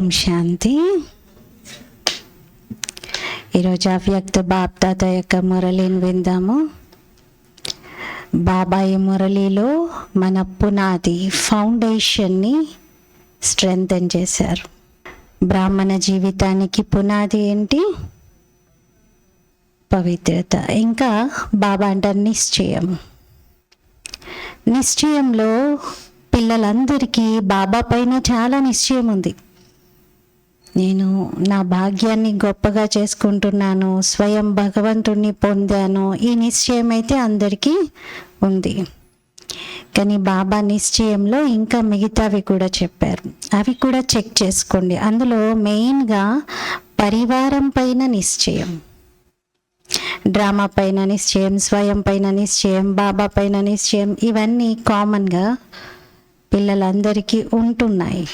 ఓం శాంతి. ఈరోజు అవ్యక్త బాప్దాత యొక్క మురళిని విందాము. బాబా ఈ మురళిలో మన పునాది ఫౌండేషన్ని స్ట్రెంథెన్ చేశారు. బ్రాహ్మణ జీవితానికి పునాది ఏంటి? పవిత్రత. ఇంకా బాబా అంటారు నిశ్చయం. నిశ్చయంలో పిల్లలందరికీ బాబా పైన చాలా నిశ్చయం ఉంది. నేను నా భాగ్యాన్ని గొప్పగా చేసుకుంటున్నాను, స్వయం భగవంతుణ్ణి పొందాను, ఈ నిశ్చయం అయితే అందరికీ ఉంది. కానీ బాబా నిశ్చయంలో ఇంకా మిగతావి కూడా చెప్పారు. అవి కూడా చెక్ చేసుకోండి. అందులో మెయిన్గా పరివారం పైన నిశ్చయం, డ్రామా పైన నిశ్చయం, స్వయం పైన నిశ్చయం, బాబా పైన నిశ్చయం, ఇవన్నీ కామన్గా పిల్లలందరికీ ఉంటున్నాయి.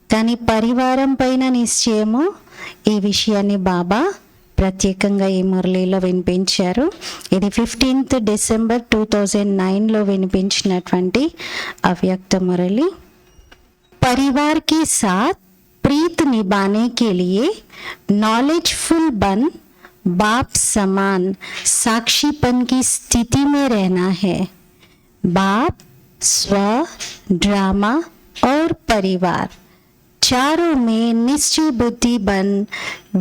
కానీ పరివారం పైన నిశ్చయము, ఈ విషయాన్ని బాబా ప్రత్యేకంగా ఈ మురళిలో వినిపించారు. ఇది 15th డిసెంబర్ 2009లో వినిపించినటువంటి అవ్యక్త మురళి. परिवार के साथ प्रीत निभाने के लिए नॉलेजफुल बन बाप समान साक्षीपन की स्थिति में रहना है. बाप, स्व, ड्रामा और परिवार चारों में निश्चय बुद्धि बन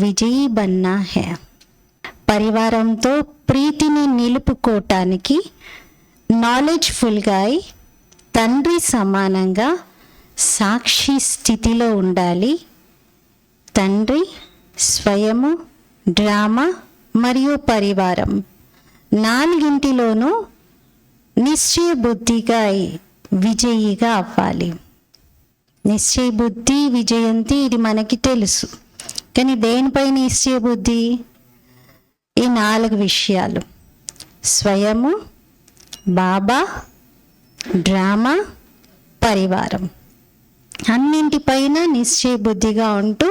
విజయీ బన్నా है. పరివారంతో ప్రీతిని నిలుపుకోవటానికి నాలెడ్జ్ఫుల్గా అయి తండ్రి సమానంగా సాక్షి స్థితిలో ఉండాలి. తండ్రి, స్వయము, డ్రామా మరియు పరివారం నాలుగింటిలోనూ నిశ్చయ బుద్ధిగా అయి విజయిగా అవ్వాలి. నిశ్చయ బుద్ధి, విజయంతి ఇది మనకి తెలుసు. కానీ దేనిపై నిశ్చయ బుద్ధి? ఈ 4 విషయాలు: స్వయము, బాబా, డ్రామా, పరివారం, అన్నింటిపైన నిశ్చయ బుద్ధిగా ఉంటూ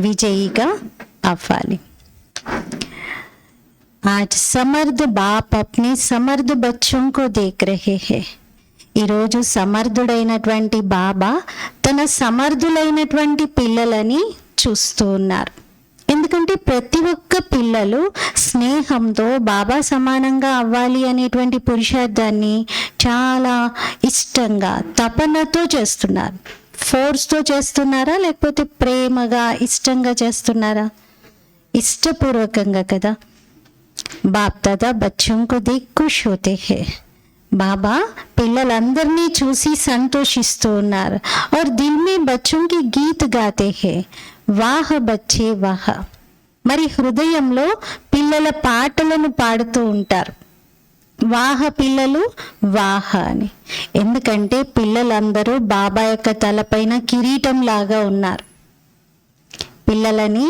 విజయిగా అవ్వాలి. आज समर्थ बाप अपने समर्थ बच्चों को देख रहे हैं. ఈరోజు సమర్థుడైనటువంటి బాబా తన సమర్థులైనటువంటి పిల్లలని చూస్తూ ఉన్నారు. ఎందుకంటే ప్రతి ఒక్క పిల్లలు స్నేహంతో బాబా సమానంగా అవ్వాలి అనేటువంటి పురుషార్థాన్ని చాలా ఇష్టంగా, తపనతో చేస్తున్నారు. ఫోర్స్తో చేస్తున్నారా, లేకపోతే ప్రేమగా ఇష్టంగా చేస్తున్నారా? ఇష్టపూర్వకంగా కదా. బాప్ దాదా బచ్చోं को देख खुश होते हैं. బాబా పిల్లలందరినీ చూసి సంతోషిస్తూ ఉన్నారు. और दिल में बच्चों की गीत गाते हैं. వాహ బచ్చే వాహ. మరి హృదయంలో పిల్లల పాటలను పాడుతూ ఉంటారు. వాహ పిల్లలు, వాహ అని. ఎందుకంటే పిల్లలందరూ బాబా యొక్క తలపైన కిరీటం లాగా ఉన్నారు. పిల్లలని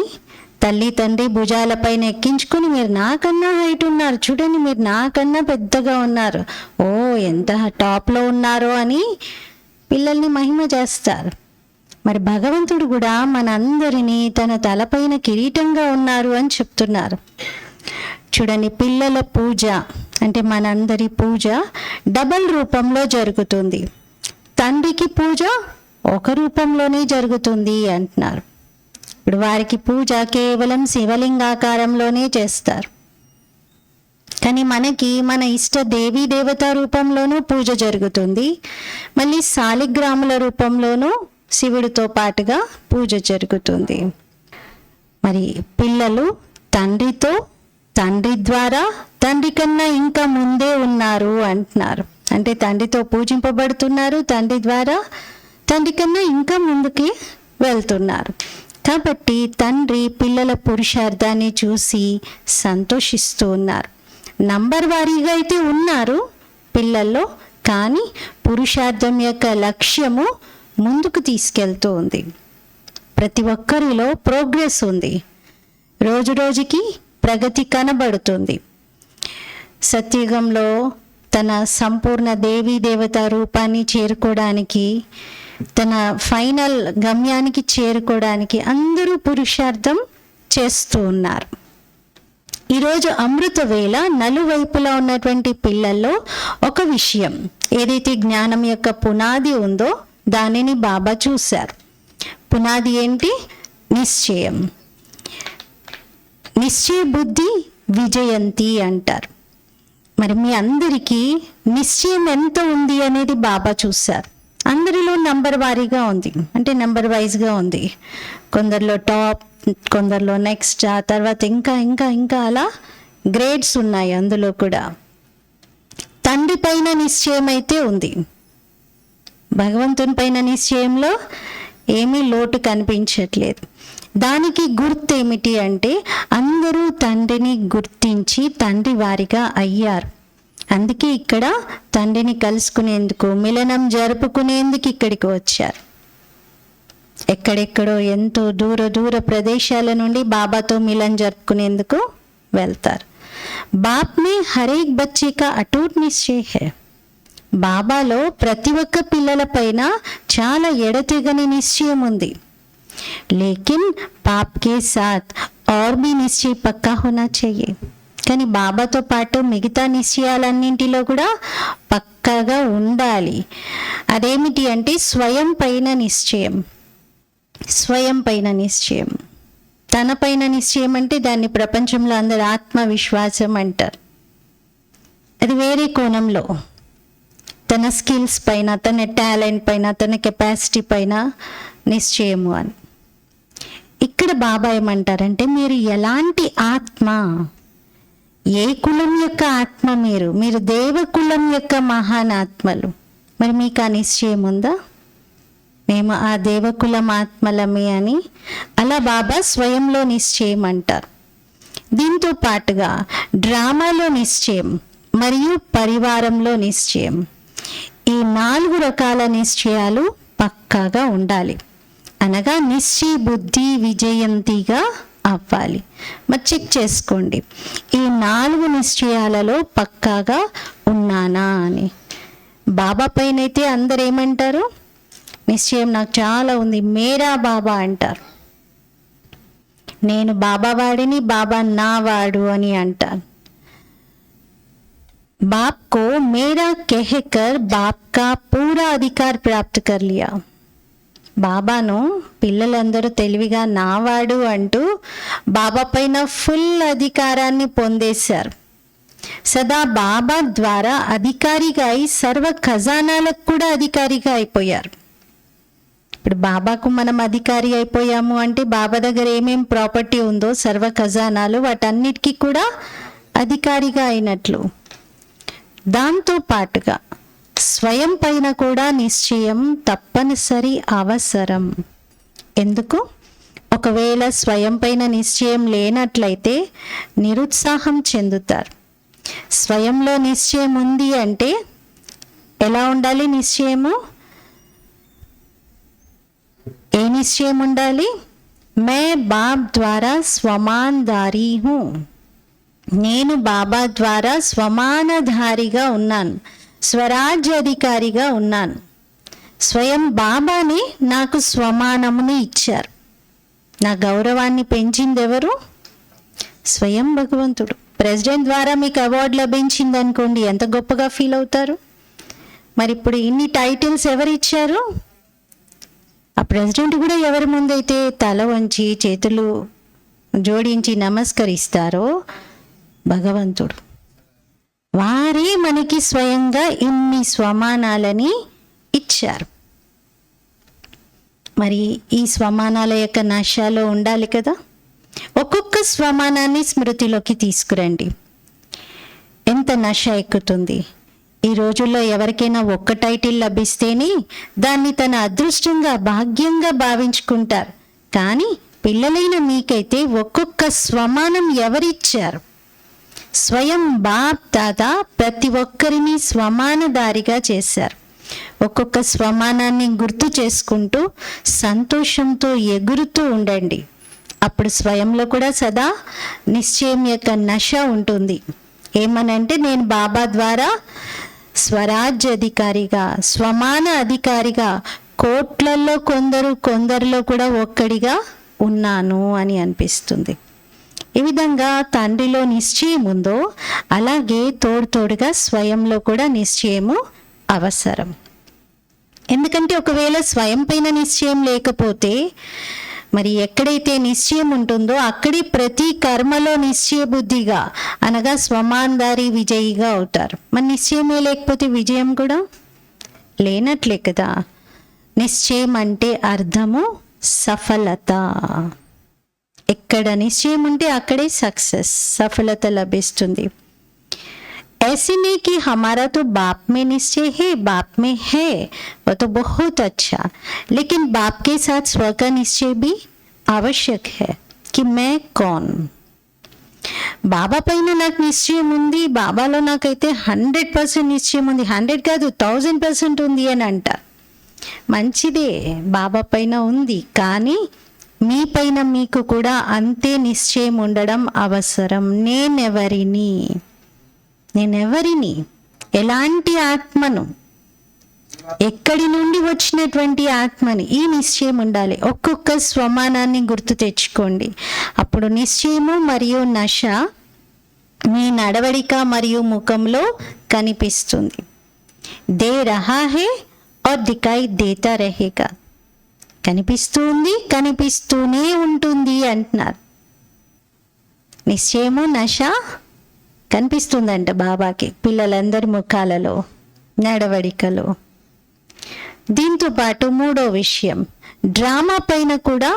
తల్లి తండ్రి భుజాలపైన ఎక్కించుకొని, మీరు నాకన్నా హైట్ ఉన్నారు, చూడండి మీరు నాకన్నా పెద్దగా ఉన్నారు, ఓ ఎంత టాప్లో ఉన్నారో అని పిల్లల్ని మహిమ చేస్తారు. మరి భగవంతుడు కూడా మనందరినీ తన తలపైన కిరీటంగా ఉన్నారు అని చెప్తున్నారు. చూడండి, పిల్లల పూజ అంటే మనందరి పూజ డబల్ రూపంలో జరుగుతుంది. తండ్రికి పూజ ఒక రూపంలోనే జరుగుతుంది అంటున్నారు. ఇప్పుడు వారికి పూజ కేవలం శివలింగాకారంలోనే చేస్తారు. కానీ మనకి మన ఇష్ట దేవీ దేవతా రూపంలోనూ పూజ జరుగుతుంది. మళ్ళీ శాలిగ్రాముల రూపంలోనూ శివుడితో పాటుగా పూజ జరుగుతుంది. మరి పిల్లలు తండ్రితో, తండ్రి ద్వారా, తండ్రి కన్నా ఇంకా ముందే ఉన్నారు అంటున్నారు. అంటే తండ్రితో పూజింపబడుతున్నారు, తండ్రి ద్వారా తండ్రి కన్నా ఇంకా ముందుకి వెళ్తున్నారు. కాబట్టి తండ్రి పిల్లల పురుషార్థాన్ని చూసి సంతోషిస్తూ ఉన్నారు. నంబర్ వారీగా అయితే ఉన్నారు పిల్లల్లో, కానీ పురుషార్థం యొక్క లక్ష్యము ముందుకు తీసుకెళ్తూ ఉంది. ప్రతి ఒక్కరిలో ప్రోగ్రెస్ ఉంది. రోజు రోజుకి ప్రగతి కనబడుతుంది. సత్యుగంలో తన సంపూర్ణ దేవీ దేవతా రూపాన్ని చేరుకోవడానికి, తన ఫైనల్ గమ్యానికి చేరుకోవడానికి అందరూ పురుషార్థం చేస్తూ ఉన్నారు. ఈరోజు అమృత వేళ నలువైపులా ఉన్నటువంటి పిల్లల్లో ఒక విషయం, ఏదైతే జ్ఞానం యొక్క పునాది ఉందో దానిని బాబా చూశారు. పునాది ఏంటి? నిశ్చయం. నిశ్చయ బుద్ధి విజయంతి అంటారు. మరి మీ అందరికీ నిశ్చయం ఎంత ఉంది అనేది బాబా చూశారు. అందరిలో నంబర్ వారీగా ఉంది, అంటే నెంబర్ వైజ్గా ఉంది. కొందరిలో టాప్, కొందరిలో నెక్స్ట్, ఆ తర్వాత ఇంకా ఇంకా ఇంకా అలా గ్రేడ్స్ ఉన్నాయి. అందులో కూడా తండ్రి పైన నిశ్చయం అయితే ఉంది. భగవంతుని పైన నిశ్చయంలో ఏమీ లోటు కనిపించట్లేదు. దానికి గుర్తు ఏమిటి అంటే అందరూ తండ్రిని గుర్తించి తండ్రి వారిగా అయ్యారు. అందుకే ఇక్కడ తండ్రిని కలుసుకునేందుకు, మిలనం జరుపుకునేందుకు ఇక్కడికి వచ్చారు. ఎక్కడెక్కడో ఎంతో దూర దూర ప్రదేశాల నుండి బాబాతో మిలన్ జరుపుకునేందుకు వెళ్తారు. బాప్ మే హర్ ఏక్ బచ్చే కా అటూట్ నిశ్చయ హై. బాబాలో ప్రతి ఒక్క పిల్లల పైన చాలా ఎడతెగని నిశ్చయం ఉంది. లేకిన్ బాప్ కే సాత్ और भी నిశ్చయ పక్కా హోనా चाहिए. కానీ బాబాతో పాటు మిగతా నిశ్చయాలన్నింటిలో కూడా పక్కాగా ఉండాలి. అదేమిటి అంటే స్వయం పైన నిశ్చయం. స్వయం పైన నిశ్చయం, తన పైన నిశ్చయం అంటే దాన్ని ప్రపంచంలో అందరు ఆత్మవిశ్వాసం అంటారు. అది వేరే కోణంలో, తన స్కిల్స్ పైన, తన టాలెంట్ పైన, తన కెపాసిటీ పైన నిశ్చయము అని. ఇక్కడ బాబా ఏమంటారంటే మీరు ఎలాంటి ఆత్మ, ఏ కులం యొక్క ఆత్మ మీరు దేవకులం యొక్క మహాన్ ఆత్మలు. మరి మీకు ఆ నిశ్చయం ఉందా? మేము ఆ దేవకులం ఆత్మలమే అని అలా బాబా స్వయంలో నిశ్చయం అంటారు. దీంతో పాటుగా డ్రామాలో నిశ్చయం మరియు పరివారంలో నిశ్చయం, ఈ 4 రకాల నిశ్చయాలు పక్కాగా ఉండాలి. అనగా నిశ్చయ బుద్ధి విజయంతిగా అవ్వాలి. మరి చెక్ చేసుకోండి, ఈ 4 నిశ్చయాలలో పక్కాగా ఉన్నానా అని. బాబా పైన అయితే అందరు ఏమంటారు? నిశ్చయం నాకు చాలా ఉంది, మేరా బాబా అంటారు. నేను బాబా వాడిని, బాబా నా వాడు అని అంటారు. బాప్ కో మేరా कहकर బాప్ కా పూరా అధికార్ ప్రాప్త కర్ లియా. బాబాను పిల్లలందరూ తెలివిగా నావాడు అంటూ బాబా పైన ఫుల్ అధికారాన్ని పొందేశారు. సదా బాబా ద్వారా అధికారిగా అయి సర్వ ఖజానాలకు కూడా అధికారిగా అయిపోయారు. ఇప్పుడు బాబాకు మనం అధికారి అయిపోయాము అంటే బాబా దగ్గర ఏమేం ప్రాపర్టీ ఉందో సర్వ ఖజానాలు వాటన్నిటికీ కూడా అధికారిగా అయినట్లు. దాంతో పాటుగా స్వయం పైన కూడా నిశ్చయం తప్పనిసరి అవసరం. ఎందుకు? ఒకవేళ స్వయం పైన నిశ్చయం లేనట్లయితే నిరుత్సాహం చెందుతారు. స్వయంలో నిశ్చయం ఉంది అంటే ఎలా ఉండాలి? నిశ్చయము ఏ నిశ్చయం ఉండాలి? మే బాబ్ ద్వారా స్వమానధారి హూ. నేను బాబా ద్వారా స్వమానధారిగా ఉన్నాను, స్వరాజ్య అధికారిగా ఉన్నాను. స్వయం బాబాని నాకు స్వమానముని ఇచ్చారు. నా గౌరవాన్ని పెంచింది ఎవరు? స్వయం భగవంతుడు. ప్రెసిడెంట్ ద్వారా మీకు అవార్డు లభించింది అనుకోండి, ఎంత గొప్పగా ఫీల్ అవుతారు. మరి ఇప్పుడు ఇన్ని టైటిల్స్ ఎవరు ఇచ్చారు? ఆ ప్రెసిడెంట్ కూడా ఎవరి ముందైతే తల వంచి చేతులు జోడించి నమస్కరిస్తారో భగవంతుడు, వారే మనకి స్వయంగా ఇన్ని స్వమానాలని ఇచ్చారు. మరి ఈ స్వమానాల యొక్క నశాలో ఉండాలి కదా. ఒక్కొక్క స్వమానాన్ని స్మృతిలోకి తీసుకురండి. ఎంత నశ ఎక్కుతుంది. ఈ రోజుల్లో ఎవరికైనా ఒక్క టైటిల్ లభిస్తేనే దాన్ని తన అదృష్టంగా, భాగ్యంగా భావించుకుంటారు. కానీ పిల్లలైన మీకైతే ఒక్కొక్క స్వమానం ఎవరిచ్చారు? స్వయం బాప్ దాదా ప్రతి ఒక్కరిని స్వమానదారిగా చేశారు. ఒక్కొక్క స్వమానాన్ని గుర్తు చేసుకుంటూ సంతోషంతో ఎగురుతూ ఉండండి. అప్పుడు స్వయంలో కూడా సదా నిశ్చయం యొక్క నశ ఉంటుంది. ఏమనంటే నేను బాబా ద్వారా స్వరాజ్య అధికారిగా, స్వమాన అధికారిగా, కోట్లల్లో కొందరిలో కూడా ఒక్కడిగా ఉన్నాను అని అనిపిస్తుంది. ఈ విధంగా తండ్రిలో నిశ్చయం ఉందో అలాగే తోడుగా స్వయంలో కూడా నిశ్చయము అవసరం. ఎందుకంటే ఒకవేళ స్వయం పైన నిశ్చయం లేకపోతే మరి ఎక్కడైతే నిశ్చయం ఉంటుందో అక్కడి ప్రతి కర్మలో నిశ్చయ బుద్ధిగా అనగా స్వమాందారి విజయిగా అవుతారు. మరి నిశ్చయమే లేకపోతే విజయం కూడా లేనట్లే కదా. నిశ్చయం అంటే అర్థము సఫలత. ఎక్కడ నిశ్చయం ఉంటే అక్కడే సక్సెస్, సఫలత లభిస్తుంది. ऐसे नहीं कि हमारा तो बाप में निश्चय है, बाप में है, वो तो बहुत अच्छा, लेकिन बाप के साथ स्व का निश्चय भी आवश्यक है कि मैं कौन. బాబా పైన నాకు నిశ్చయం ఉంది, బాబాలో నాకైతే 100% నిశ్చయం ఉంది, 100 కాదు 1000% ఉంది అని అంట. మంచిదే, బాబా పైన ఉంది, కానీ మీ పైన మీకు కూడా అంతే నిశ్చయం ఉండడం అవసరం. నేనెవరిని, ఎలాంటి ఆత్మను, ఎక్కడి నుండి వచ్చినటువంటి ఆత్మని, ఈ నిశ్చయం ఉండాలి. ఒక్కొక్క స్వమానాన్ని గుర్తు తెచ్చుకోండి. అప్పుడు నిశ్చయము మరియు నశ మీ నడవడిక మరియు ముఖంలో కనిపిస్తుంది. దే రహా హే ఔర్ దికాయి దేతా రహేగా. కనిపిస్తుంది, కనిపిస్తూనే ఉంటుంది అంటున్నారు. నిశ్చయము నశ కనిపిస్తుందంట బాబాకి పిల్లలందరి ముఖాలలో, నడవడికలో. దీంతో పాటు మూడో విషయం, డ్రామా పైన కూడా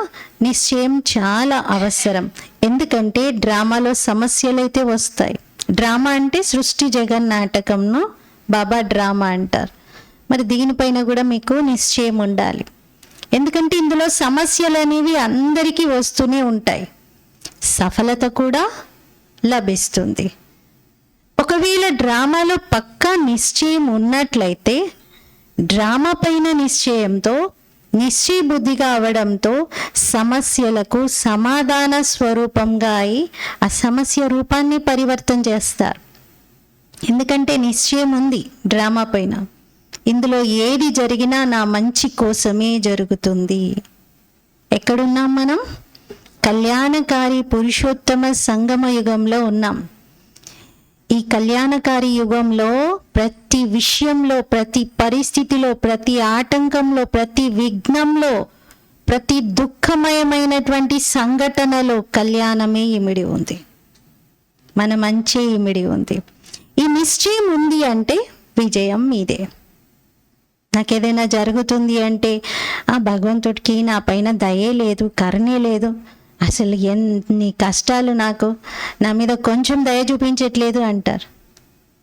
నిశ్చయం చాలా అవసరం. ఎందుకంటే డ్రామాలో సమస్యలైతే వస్తాయి. డ్రామా అంటే సృష్టి జగన్నాటకంను బాబా డ్రామా అంటారు. మరి దీనిపైన కూడా మీకు నిశ్చయం ఉండాలి. ఎందుకంటే ఇందులో సమస్యలు అనేవి అందరికీ వస్తూనే ఉంటాయి, సఫలత కూడా లభిస్తుంది. ఒకవేళ డ్రామాలో పక్కా నిశ్చయం ఉన్నట్లయితే డ్రామా పైన నిశ్చయంతో, నిశ్చయ బుద్ధిగా అవడంతో సమస్యలకు సమాధాన స్వరూపంగా అయి ఆ సమస్య రూపాన్ని పరివర్తన చేస్తారు. ఎందుకంటే నిశ్చయం ఉంది డ్రామా పైన. ఇందులో ఏది జరిగినా నా మంచి కోసమే జరుగుతుంది. ఎక్కడున్నాం మనం? కళ్యాణకారి పురుషోత్తమ సంగమ యుగంలో ఉన్నాం. ఈ కళ్యాణకారి యుగంలో ప్రతి విషయంలో, ప్రతి పరిస్థితిలో, ప్రతి ఆటంకంలో, ప్రతి విఘ్నంలో, ప్రతి దుఃఖమయమైనటువంటి సంఘటనలో కళ్యాణమే ఇమిడి ఉంది, మన మంచే ఇమిడి ఉంది. ఈ నిశ్చయం ఉంది అంటే విజయం మీదే. నాకేదైనా జరుగుతుంది అంటే ఆ భగవంతుడికి నా పైన దయే లేదు, కరుణే లేదు, అసలు ఎన్ని కష్టాలు, నాకు నా మీద కొంచెం దయ చూపించట్లేదు అంటారు.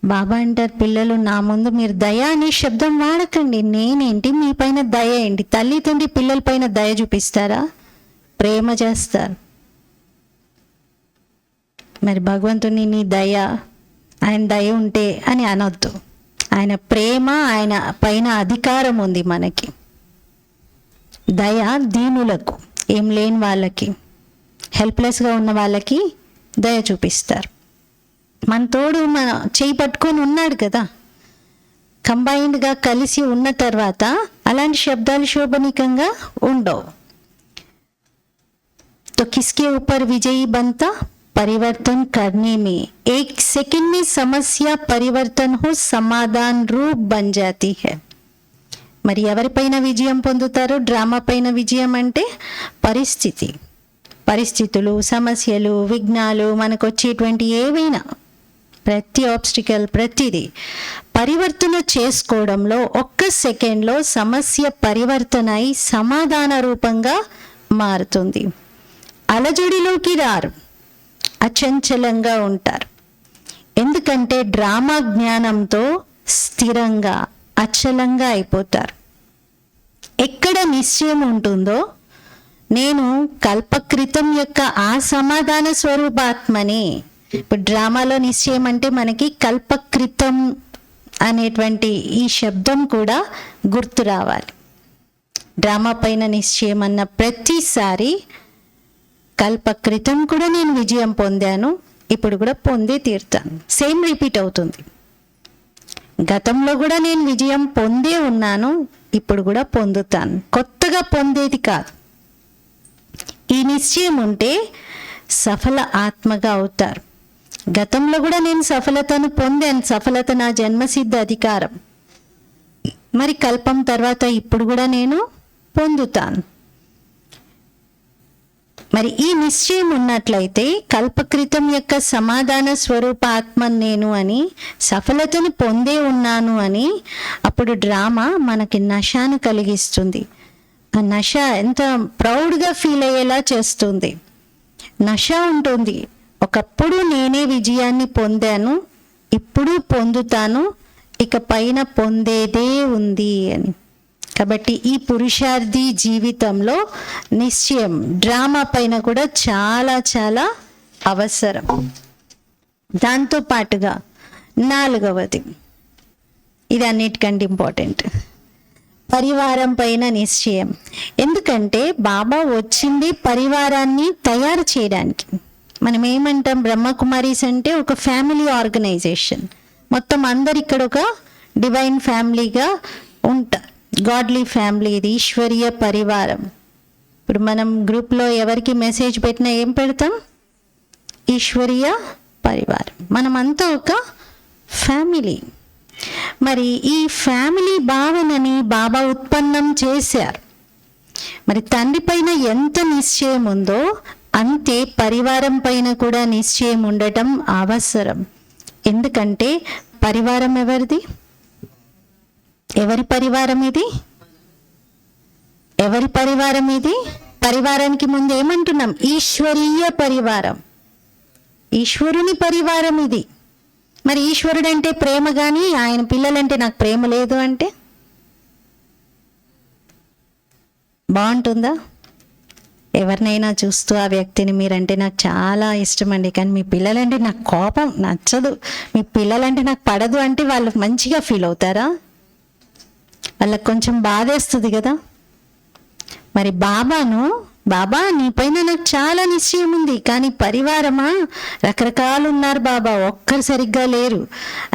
బాబా అంటారు, పిల్లలు నా ముందు మీరు దయ అనే శబ్దం వాడకండి. నేనేంటి, మీ పైన దయ ఏంటి? తల్లి తండ్రి పిల్లల పైన దయ చూపిస్తారా? ప్రేమ చేస్తారు. మరి భగవంతుని నీ దయ, ఆయన దయ ఉంటే అని అనొద్దు. ఆయన ప్రేమ, ఆయన పైన అధికారం ఉంది మనకి. దయ దీనులకు, ఏం లేని వాళ్ళకి, హెల్ప్లెస్గా ఉన్న వాళ్ళకి దయ చూపిస్తారు. మన తోడు మన చేయి పట్టుకొని ఉన్నాడు కదా, కంబైన్డ్గా కలిసి ఉన్న తర్వాత అలాంటి శబ్దాలు శోభనికంగా ఉండవు. तो किसके ऊपर विजयी बनता? परिवर्तन करने में, एक सेकंड में समस्या परिवर्तन हो समाधान रूप बन जाती है. మరి ఎవరిపైన విజయం పొందుతారు? డ్రామా పైన విజయం అంటే పరిస్థితులు, సమస్యలు, విఘ్నాలు, మనకు వచ్చేటువంటి ఏవైనా ప్రతి ఆబ్స్టికల్, ప్రతిదీ పరివర్తన చేసుకోవడంలో ఒక్క సెకండ్లో సమస్య పరివర్తన అయి సమాధాన రూపంగా మారుతుంది. అలజడిలోకి రారు, అచంచలంగా ఉంటారు. ఎందుకంటే డ్రామా జ్ఞానంతో స్థిరంగా, అచలంగా అయిపోతారు. ఎక్కడ నిశ్చయం ఉంటుందో, నేను కల్పకృతం యొక్క ఆ సమాధాన స్వరూపాత్మనే. ఇప్పుడు డ్రామాలో నిశ్చయం అంటే మనకి కల్పకృతం అనేటువంటి ఈ శబ్దం కూడా గుర్తు రావాలి. డ్రామా పైన నిశ్చయం అన్న ప్రతిసారి కల్పకృతం కూడా నేను విజయం పొందాను, ఇప్పుడు కూడా పొందే తీరుతాను. సేమ్ రిపీట్ అవుతుంది. గతంలో కూడా నేను విజయం పొందే ఉన్నాను, ఇప్పుడు కూడా పొందుతాను. కొత్తగా పొందేది కాదు. ఈ నిశ్చయం ఉంటే సఫల ఆత్మగా అవుతారు. గతంలో కూడా నేను సఫలతను పొందాను, సఫలత నా జన్మసిద్ధ అధికారం. మరి కల్పం తర్వాత ఇప్పుడు కూడా నేను పొందుతాను. మరి ఈ నిశ్చయం ఉన్నట్లయితే కల్పకృతం యొక్క సమాధాన స్వరూప ఆత్మ నేను అని, సఫలతను పొందే ఉన్నాను అని, అప్పుడు డ్రామా మనకి నశాను కలిగిస్తుంది. ఆ నశ ఎంత ప్రౌడ్గా ఫీల్ అయ్యేలా చేస్తుంది. నశ ఉంటుంది, ఒకప్పుడు నేనే విజయాన్ని పొందాను, ఇప్పుడు పొందుతాను, ఇక పైన పొందేదే ఉంది అని. కాబట్టి ఈ పురుషార్థి జీవితంలో నిశ్చయం డ్రామా పైన కూడా చాలా చాలా అవసరం. దాంతో పాటుగా 4వది, ఇది అన్నిటికంటే ఇంపార్టెంట్, పరివారం పైన నిశ్చయం. ఎందుకంటే బాబా వచ్చింది పరివారాన్ని తయారు చేయడానికి. మనం ఏమంటాం, బ్రహ్మకుమారీస్ అంటే ఒక ఫ్యామిలీ ఆర్గనైజేషన్. మొత్తం అందరు ఇక్కడ ఒక డివైన్ ఫ్యామిలీగా ఉంటారు. గాడ్లీ ఫ్యామిలీ, ఇది ఈశ్వరీయ పరివారం. ఇప్పుడు మనం గ్రూప్లో ఎవరికి మెసేజ్ పెట్టినా ఏం పెడతాం, ఈశ్వరీయ పరివారం. మనమంతా ఒక ఫ్యామిలీ. మరి ఈ ఫ్యామిలీ భావనని బాబా ఉత్పన్నం చేశారు. మరి తండ్రి పైన ఎంత నిశ్చయం ఉందో అంతే పరివారం పైన కూడా నిశ్చయం ఉండటం అవసరం. ఎందుకంటే పరివారం ఎవరిది? ఎవరి పరివారం ఇది? ఎవరి పరివారం ఇది? పరివారానికి ముందు ఏమంటున్నాం, ఈశ్వరీయ పరివారం, ఈశ్వరుని పరివారం ఇది. మరి ఈశ్వరుడు అంటే ప్రేమ, కానీ ఆయన పిల్లలంటే నాకు ప్రేమ లేదు అంటే బాగుంటుందా? ఎవరినైనా చూస్తూ ఆ వ్యక్తిని మీరంటే నాకు చాలా ఇష్టం అండి, కానీ మీ పిల్లలంటే నాకు కోపం, నచ్చదు, మీ పిల్లలంటే నాకు పడదు అంటే వాళ్ళు మంచిగా ఫీల్ అవుతారా? వాళ్ళకి కొంచెం బాధేస్తుంది కదా. మరి బాబా నీపైన నాకు చాలా నిశ్చయం ఉంది, కానీ పరివారమా రకరకాలు ఉన్నారు బాబా, ఒక్కరు సరిగ్గా లేరు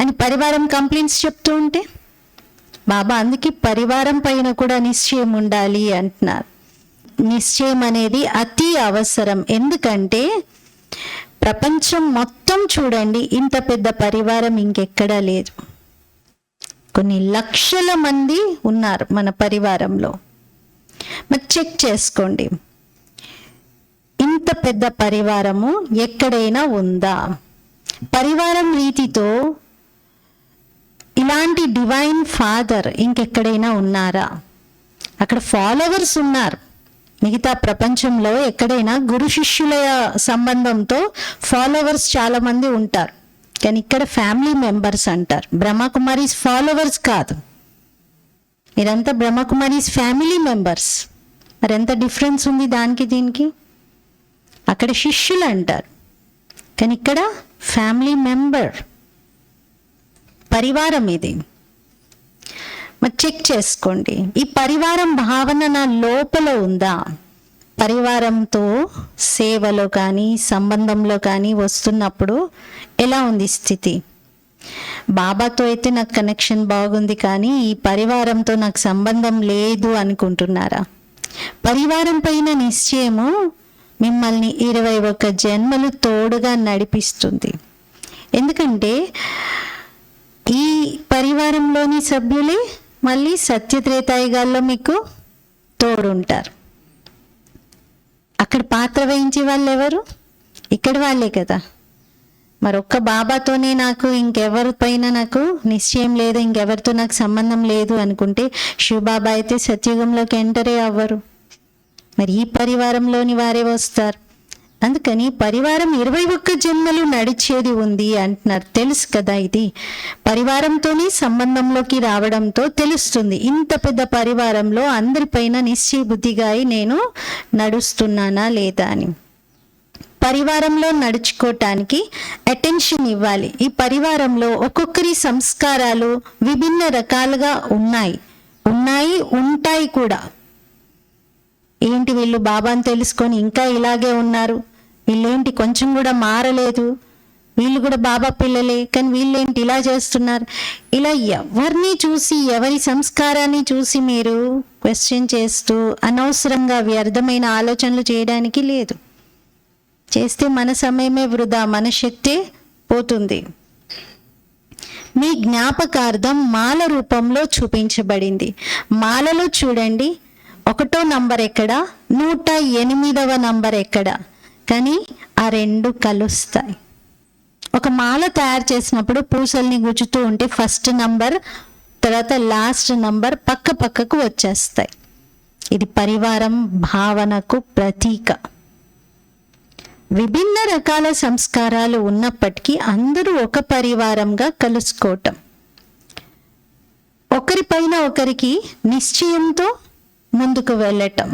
అని పరివారం కంప్లైంట్స్ చెప్తూ ఉంటే, బాబా అందుకే పరివారం పైన కూడా నిశ్చయం ఉండాలి అంటున్నారు. నిశ్చయం అనేది అతి అవసరం. ఎందుకంటే ప్రపంచం మొత్తం చూడండి, ఇంత పెద్ద పరివారం ఇంకెక్కడా లేదు. కొన్ని లక్షల మంది ఉన్నారు మన పరివారంలో. మరి చెక్ చేసుకోండి, ఇంత పెద్ద పరివారము ఎక్కడైనా ఉందా? పరివారం రీతితో ఇలాంటి డివైన్ ఫాదర్ ఇంకెక్కడైనా ఉన్నారా? అక్కడ ఫాలోవర్స్ ఉన్నారు. మిగతా ప్రపంచంలో ఎక్కడైనా గురు శిష్యుల సంబంధంతో ఫాలోవర్స్ చాలా మంది ఉంటారు, కానీ ఇక్కడ ఫ్యామిలీ మెంబర్స్ అంటారు. బ్రహ్మకుమారీస్ ఫాలోవర్స్ కాదు, మీరంతా బ్రహ్మకుమారీస్ ఫ్యామిలీ మెంబర్స్. మరి ఎంత డిఫరెన్స్ ఉంది దానికి దీనికి? అక్కడ శిష్యులు అంటారు, కానీ ఇక్కడ ఫ్యామిలీ మెంబర్, పరివారం ఇది. మరి చెక్ చేసుకోండి, ఈ పరివారం భావన నా లోపల ఉందా? పరివారంతో సేవలో కానీ సంబంధంలో కానీ వస్తున్నప్పుడు ఎలా ఉంది స్థితి? బాబాతో అయితే నాకు కనెక్షన్ బాగుంది, కానీ ఈ పరివారంతో నాకు సంబంధం లేదు అనుకుంటున్నారా? పరివారం పైన నిశ్చయము మిమ్మల్ని 21 జన్మలు తోడుగా నడిపిస్తుంది. ఎందుకంటే ఈ పరివారంలోని సభ్యులే మళ్ళీ సత్యత్రేతాయుగాల్లో మీకు తోడుంటారు. అక్కడ పాత్ర వహించే వాళ్ళు ఎవరు? ఇక్కడ వాళ్ళే కదా. మరొక్క బాబాతోనే నాకు ఇంకెవరి పైన నాకు నిశ్చయం లేదు, ఇంకెవరితో నాకు సంబంధం లేదు అనుకుంటే శివబాబా అయితే సత్యుగంలోకి ఎంటరే అవ్వరు. మరి ఈ పరివారంలోని వారే వస్తారు. అందుకని పరివారం 21 జన్మలు నడిచేది ఉంది అంటున్నారు. తెలుసు కదా, ఇది పరివారంతోనే సంబంధంలోకి రావడంతో తెలుస్తుంది. ఇంత పెద్ద పరివారంలో అందరిపైన నిశ్చయ బుద్ధిగా నేను నడుస్తున్నానా లేదా అని. పరివారంలో నడుచుకోవటానికి అటెన్షన్ ఇవ్వాలి. ఈ పరివారంలో ఒక్కొక్కరి సంస్కారాలు విభిన్న రకాలుగా ఉన్నాయి, ఉంటాయి కూడా. ఏంటి వీళ్ళు బాబాని తెలుసుకొని ఇంకా ఇలాగే ఉన్నారు, వీళ్ళేంటి కొంచెం కూడా మారలేదు, వీళ్ళు కూడా బాబా పిల్లలే కానీ వీళ్ళేంటి ఇలా చేస్తున్నారు, ఇలా ఎవరిని చూసి ఎవరి సంస్కారాన్ని చూసి మీరు క్వశ్చన్ చేస్తూ అనవసరంగా వ్యర్థమైన ఆలోచనలు చేయడానికి లేదు. చేస్తే మన సమయమే వృధా, మన శక్తే పోతుంది. మీ జ్ఞాపకార్థం మాల రూపంలో చూపించబడింది. మాలలో చూడండి 1వ నంబర్ ఎక్కడ, 108వ నంబర్ ఎక్కడ, కానీ ఆ రెండు కలుస్తాయి. ఒక మాల తయారు చేసినప్పుడు పూసల్ని గుచ్చుతూ ఉంటే ఫస్ట్ నంబర్ తర్వాత లాస్ట్ నంబర్ పక్క పక్కకు వచ్చేస్తాయి. ఇది పరివారం భావనకు ప్రతీక. విభిన్న రకాల సంస్కారాలు ఉన్నప్పటికీ అందరూ ఒక పరివారంగా కలుసుకోవటం, ఒకరిపైన ఒకరికి నిశ్చయంతో ముందుకు వెళ్ళటం,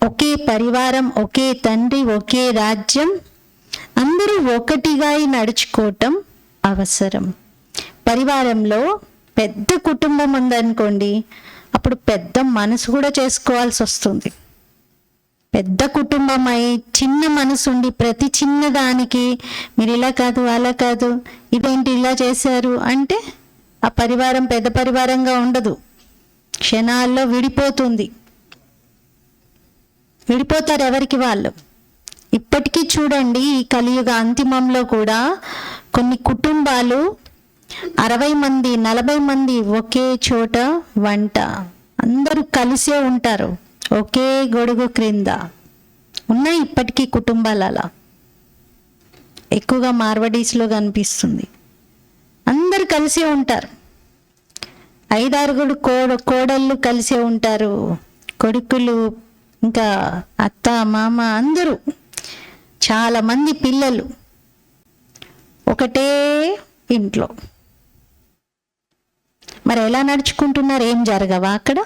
ఒకే పరివారం, ఒకే తండ్రి, ఒకే రాజ్యం, అందరూ ఒకటిగా నడుచుకోవటం అవసరం. పరివారంలో పెద్ద కుటుంబం ఉందనుకోండి, అప్పుడు పెద్ద మనసు కూడా చేసుకోవాల్సి వస్తుంది. పెద్ద కుటుంబమై చిన్న మనసు ఉండి ప్రతి చిన్నదానికి మీరు ఇలా కాదు అలా కాదు ఇదేంటి ఇలా చేశారు అంటే ఆ పరివారం పెద్ద పరివారంగా ఉండదు, క్షణాల్లో విడిపోతుంది. విడిపోతారు ఎవరికి వాళ్ళు. ఇప్పటికీ చూడండి, ఈ కలియుగ అంతిమంలో కూడా కొన్ని కుటుంబాలు 60 మంది 40 మంది ఒకే చోట వంట, అందరూ కలిసే ఉంటారు ఒకే గొడుగు క్రింద. ఉన్నాయి ఇప్పటికీ కుటుంబాలు అలా, ఎక్కువగా మార్వడీస్లో కనిపిస్తుంది. అందరు కలిసే ఉంటారు, 5-6 కోడళ్ళు కలిసే ఉంటారు, కొడుకులు, ఇంకా అత్త మామ, అందరూ చాలా మంది పిల్లలు ఒకటే ఇంట్లో. మరి ఎలా నడుచుకుంటున్నారు? ఏం జరగవా అక్కడ?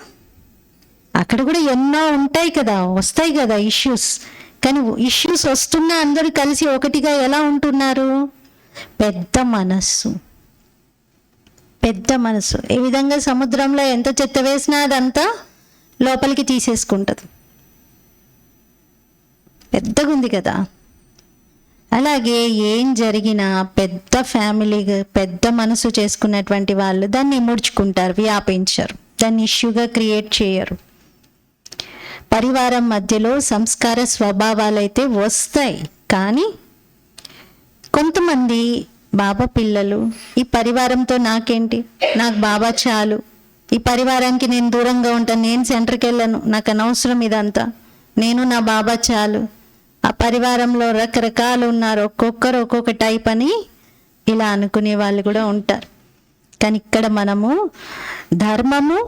అక్కడ కూడా ఎన్నో ఉంటాయి కదా, వస్తాయి కదా ఇష్యూస్. కానీ ఇష్యూస్ వస్తున్నా అందరూ కలిసి ఒకటిగా ఎలా ఉంటున్నారు? పెద్ద మనస్సు, పెద్ద మనసు. ఈ విధంగా సముద్రంలో ఎంత చెత్త వేసినా అదంతా లోపలికి తీసేసుకుంటుంది, పెద్దగా ఉంది కదా. అలాగే ఏం జరిగినా పెద్ద ఫ్యామిలీ, పెద్ద మనసు చేసుకున్నటువంటి వాళ్ళు దాన్ని ముడుచుకుంటారు, వ్యాపించరు, దాన్ని ఇష్యూగా క్రియేట్ చేయరు. పరివారం మధ్యలో సంస్కార స్వభావాలైతే వస్తాయి, కానీ కొంతమంది బాబా పిల్లలు ఈ పరివారంతో నాకేంటి, నాకు బాబా చాలు, ఈ పరివారానికి నేను దూరంగా ఉంటాను, నేను సెంటర్కి వెళ్ళను, నాకు అనవసరం ఇదంతా, నేను నా బాబా చాలు. ఆ పరివారంలో రకరకాలు ఉన్నారు, ఒక్కొక్కరు ఒక్కొక్క టైప్ అని ఇలా అనుకునే వాళ్ళు కూడా ఉంటారు. కానీ ఇక్కడ మనము ధర్మము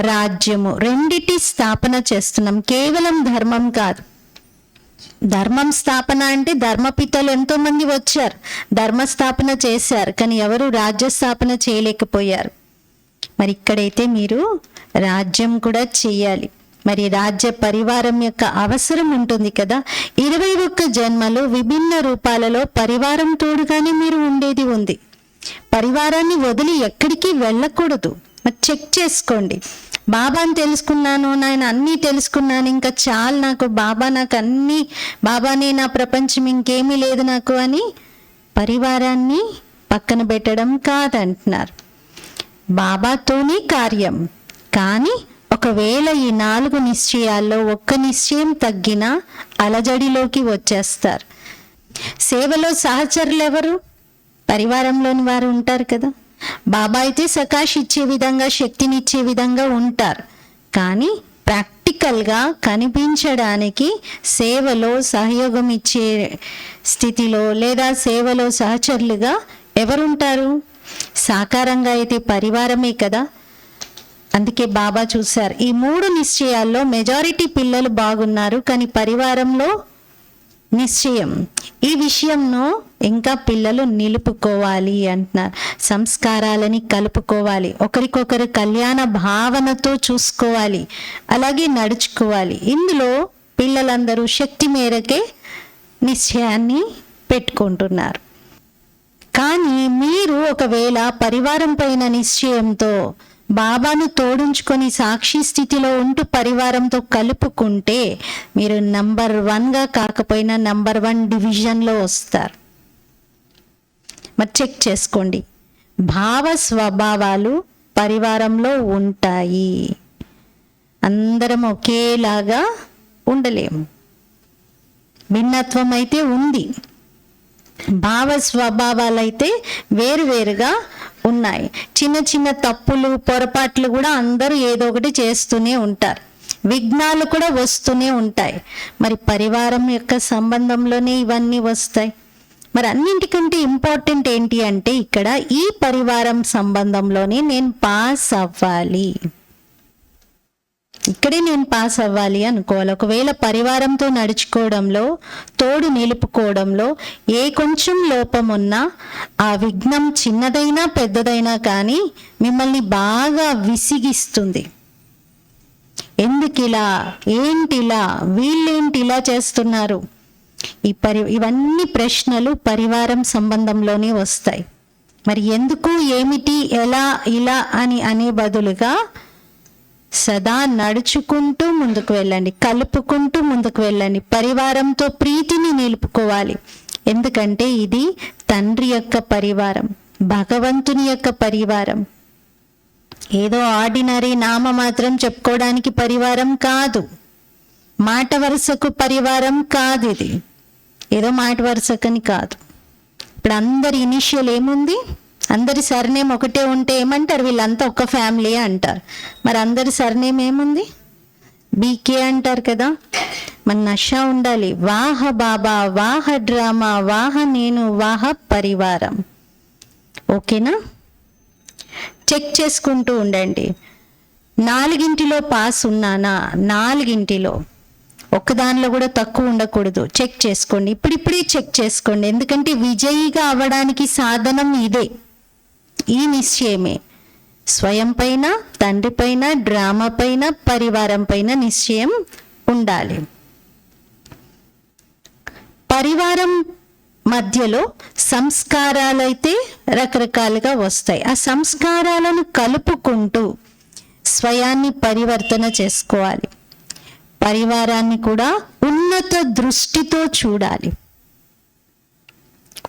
రాజ్యము రెండిటి స్థాపన చేస్తున్నాం, కేవలం ధర్మం కాదు. ధర్మం స్థాపన అంటే ధర్మపితలు ఎంతో మంది వచ్చారు, ధర్మ స్థాపన చేశారు, కానీ ఎవరు రాజ్య స్థాపన చేయలేకపోయారు. మరి ఇక్కడైతే మీరు రాజ్యం కూడా చెయ్యాలి. మరి రాజ్య పరివారం యొక్క అవసరం ఉంటుంది కదా. 21 జన్మలు విభిన్న రూపాలలో పరివారం తోడుగానే మీరు ఉండేది ఉంది. పరివారాన్ని వదిలి ఎక్కడికి వెళ్ళకూడదు. మరి చెక్ చేసుకోండి, బాబాని తెలుసుకున్నాను, నేను అన్నీ తెలుసుకున్నాను, ఇంకా చాలు నాకు బాబా, నాకు అన్నీ బాబానే నా ప్రపంచం, ఇంకేమీ లేదు నాకు అని పరివారాన్ని పక్కన పెట్టడం కాదంటున్నారు. బాబాతోనే కార్యం. కానీ ఒకవేళ ఈ 4 నిశ్చయాల్లో ఒక్క నిశ్చయం తగ్గినా అలజడిలోకి వచ్చేస్తారు. సేవలో సహచరులు ఎవరు? పరివారంలోని వారు ఉంటారు కదా. బాబా అయితే సకాష్ ఇచ్చే విధంగా, శక్తినిచ్చే విధంగా ఉంటారు, కానీ ప్రాక్టికల్గా కనిపించడానికి సేవలో సహయోగం ఇచ్చే స్థితిలో లేదా సేవలో సహచరులుగా ఎవరుంటారు? సాకారంగా అయితే పరివారమే కదా. అందుకే బాబా చూశారు, ఈ 3 నిశ్చయాల్లో మెజారిటీ పిల్లలు బాగున్నారు, కానీ పరివారంలో నిశ్చయం, ఈ విషయంలో ఇంకా పిల్లలు నిలుపుకోవాలి అంటున్నారు. సంస్కారాలని కలుపుకోవాలి, ఒకరికొకరు కళ్యాణ భావనతో చూసుకోవాలి, అలాగే నడుచుకోవాలి. ఇందులో పిల్లలందరూ శక్తి మేరకే నిశ్చయాన్ని పెట్టుకుంటున్నారు. కానీ మీరు ఒకవేళ పరివారం పైన నిశ్చయంతో బాబాను తోడించుకొని సాక్షి స్థితిలో ఉంటూ పరివారంతో కలుపుకుంటే మీరు నంబర్ 1గా కాకపోయినా నంబర్ 1 డివిజన్లో వస్తారు. మరి చెక్ చేసుకోండి, భావ స్వభావాలు పరివారంలో ఉంటాయి. అందరం ఒకేలాగా ఉండలేము, భిన్నత్వం అయితే ఉంది. భావ స్వభావాలైతే వేరువేరుగా ఉన్నాయి. చిన్న చిన్న తప్పులు పొరపాట్లు కూడా అందరూ ఏదో ఒకటి చేస్తూనే ఉంటారు. విఘ్నాలు కూడా వస్తూనే ఉంటాయి. మరి పరివారం యొక్క సంబంధంలోనే ఇవన్నీ వస్తాయి. మరి అన్నింటికంటే ఇంపార్టెంట్ ఏంటి అంటే ఇక్కడ ఈ పరివారం సంబంధంలోనే నేను పాస్ అవ్వాలి, ఇక్కడే నేను పాస్ అవ్వాలి అనుకోవాలి. ఒకవేళ పరివారంతో నడుచుకోవడంలో, తోడు నిలుపుకోవడంలో ఏ కొంచెం లోపం ఉన్నా, ఆ విఘ్నం చిన్నదైనా పెద్దదైనా కానీ మిమ్మల్ని బాగా విసిగిస్తుంది. ఎందుకిలా, ఏంటిలా, వీళ్ళేంటి ఇలా చేస్తున్నారు, ఇవన్నీ ప్రశ్నలు పరివారం సంబంధంలోనే వస్తాయి. మరి ఎందుకు, ఏమిటి, ఎలా, ఇలా అని అనే బదులుగా సదా నడుచుకుంటూ ముందుకు వెళ్ళండి, కలుపుకుంటూ ముందుకు వెళ్ళండి. పరివారంతో ప్రీతిని నిలుపుకోవాలి. ఎందుకంటే ఇది తండ్రి యొక్క పరివారం, భగవంతుని యొక్క పరివారం. ఏదో ఆర్డినరీ నామమాత్రం చెప్పుకోవడానికి పరివారం కాదు, మాట వరుసకు పరివారం కాదు. ఇది ఏదో మాట వరుసకని కాదు. ఇప్పుడు అందరి ఇనిషియల్ ఏముంది, అందరి సర్నేమ్ ఒకటే ఉంటే ఏమంటారు, వీళ్ళంతా ఒక ఫ్యామిలీ అంటారు. మరి అందరి సర్నేమ్ ఏముంది, బీకే అంటారు కదా. మన నష ఉండాలి, వాహ బాబా, వాహ డ్రామా, వాహ నేను, వాహ పరివారం. ఓకేనా? చెక్ చేసుకుంటూ ఉండండి. 4 పాస్ ఉన్నానా, 4 ఒక్కదానిలో కూడా తక్కువ ఉండకూడదు. చెక్ చేసుకోండి, ఇప్పుడిప్పుడే చెక్ చేసుకోండి. ఎందుకంటే విజయిగా అవ్వడానికి సాధనం ఇదే, ఈ నిశ్చయమే. స్వయం పైన, తండ్రి పైన, డ్రామా పైన, పరివారం పైన నిశ్చయం ఉండాలి. పరివారం మధ్యలో సంస్కారాలైతే రకరకాలుగా వస్తాయి. ఆ సంస్కారాలను కలుపుకుంటూ స్వయాన్ని పరివర్తన చేసుకోవాలి. పరివారాన్ని కూడా ఉన్నత దృష్టితో చూడాలి,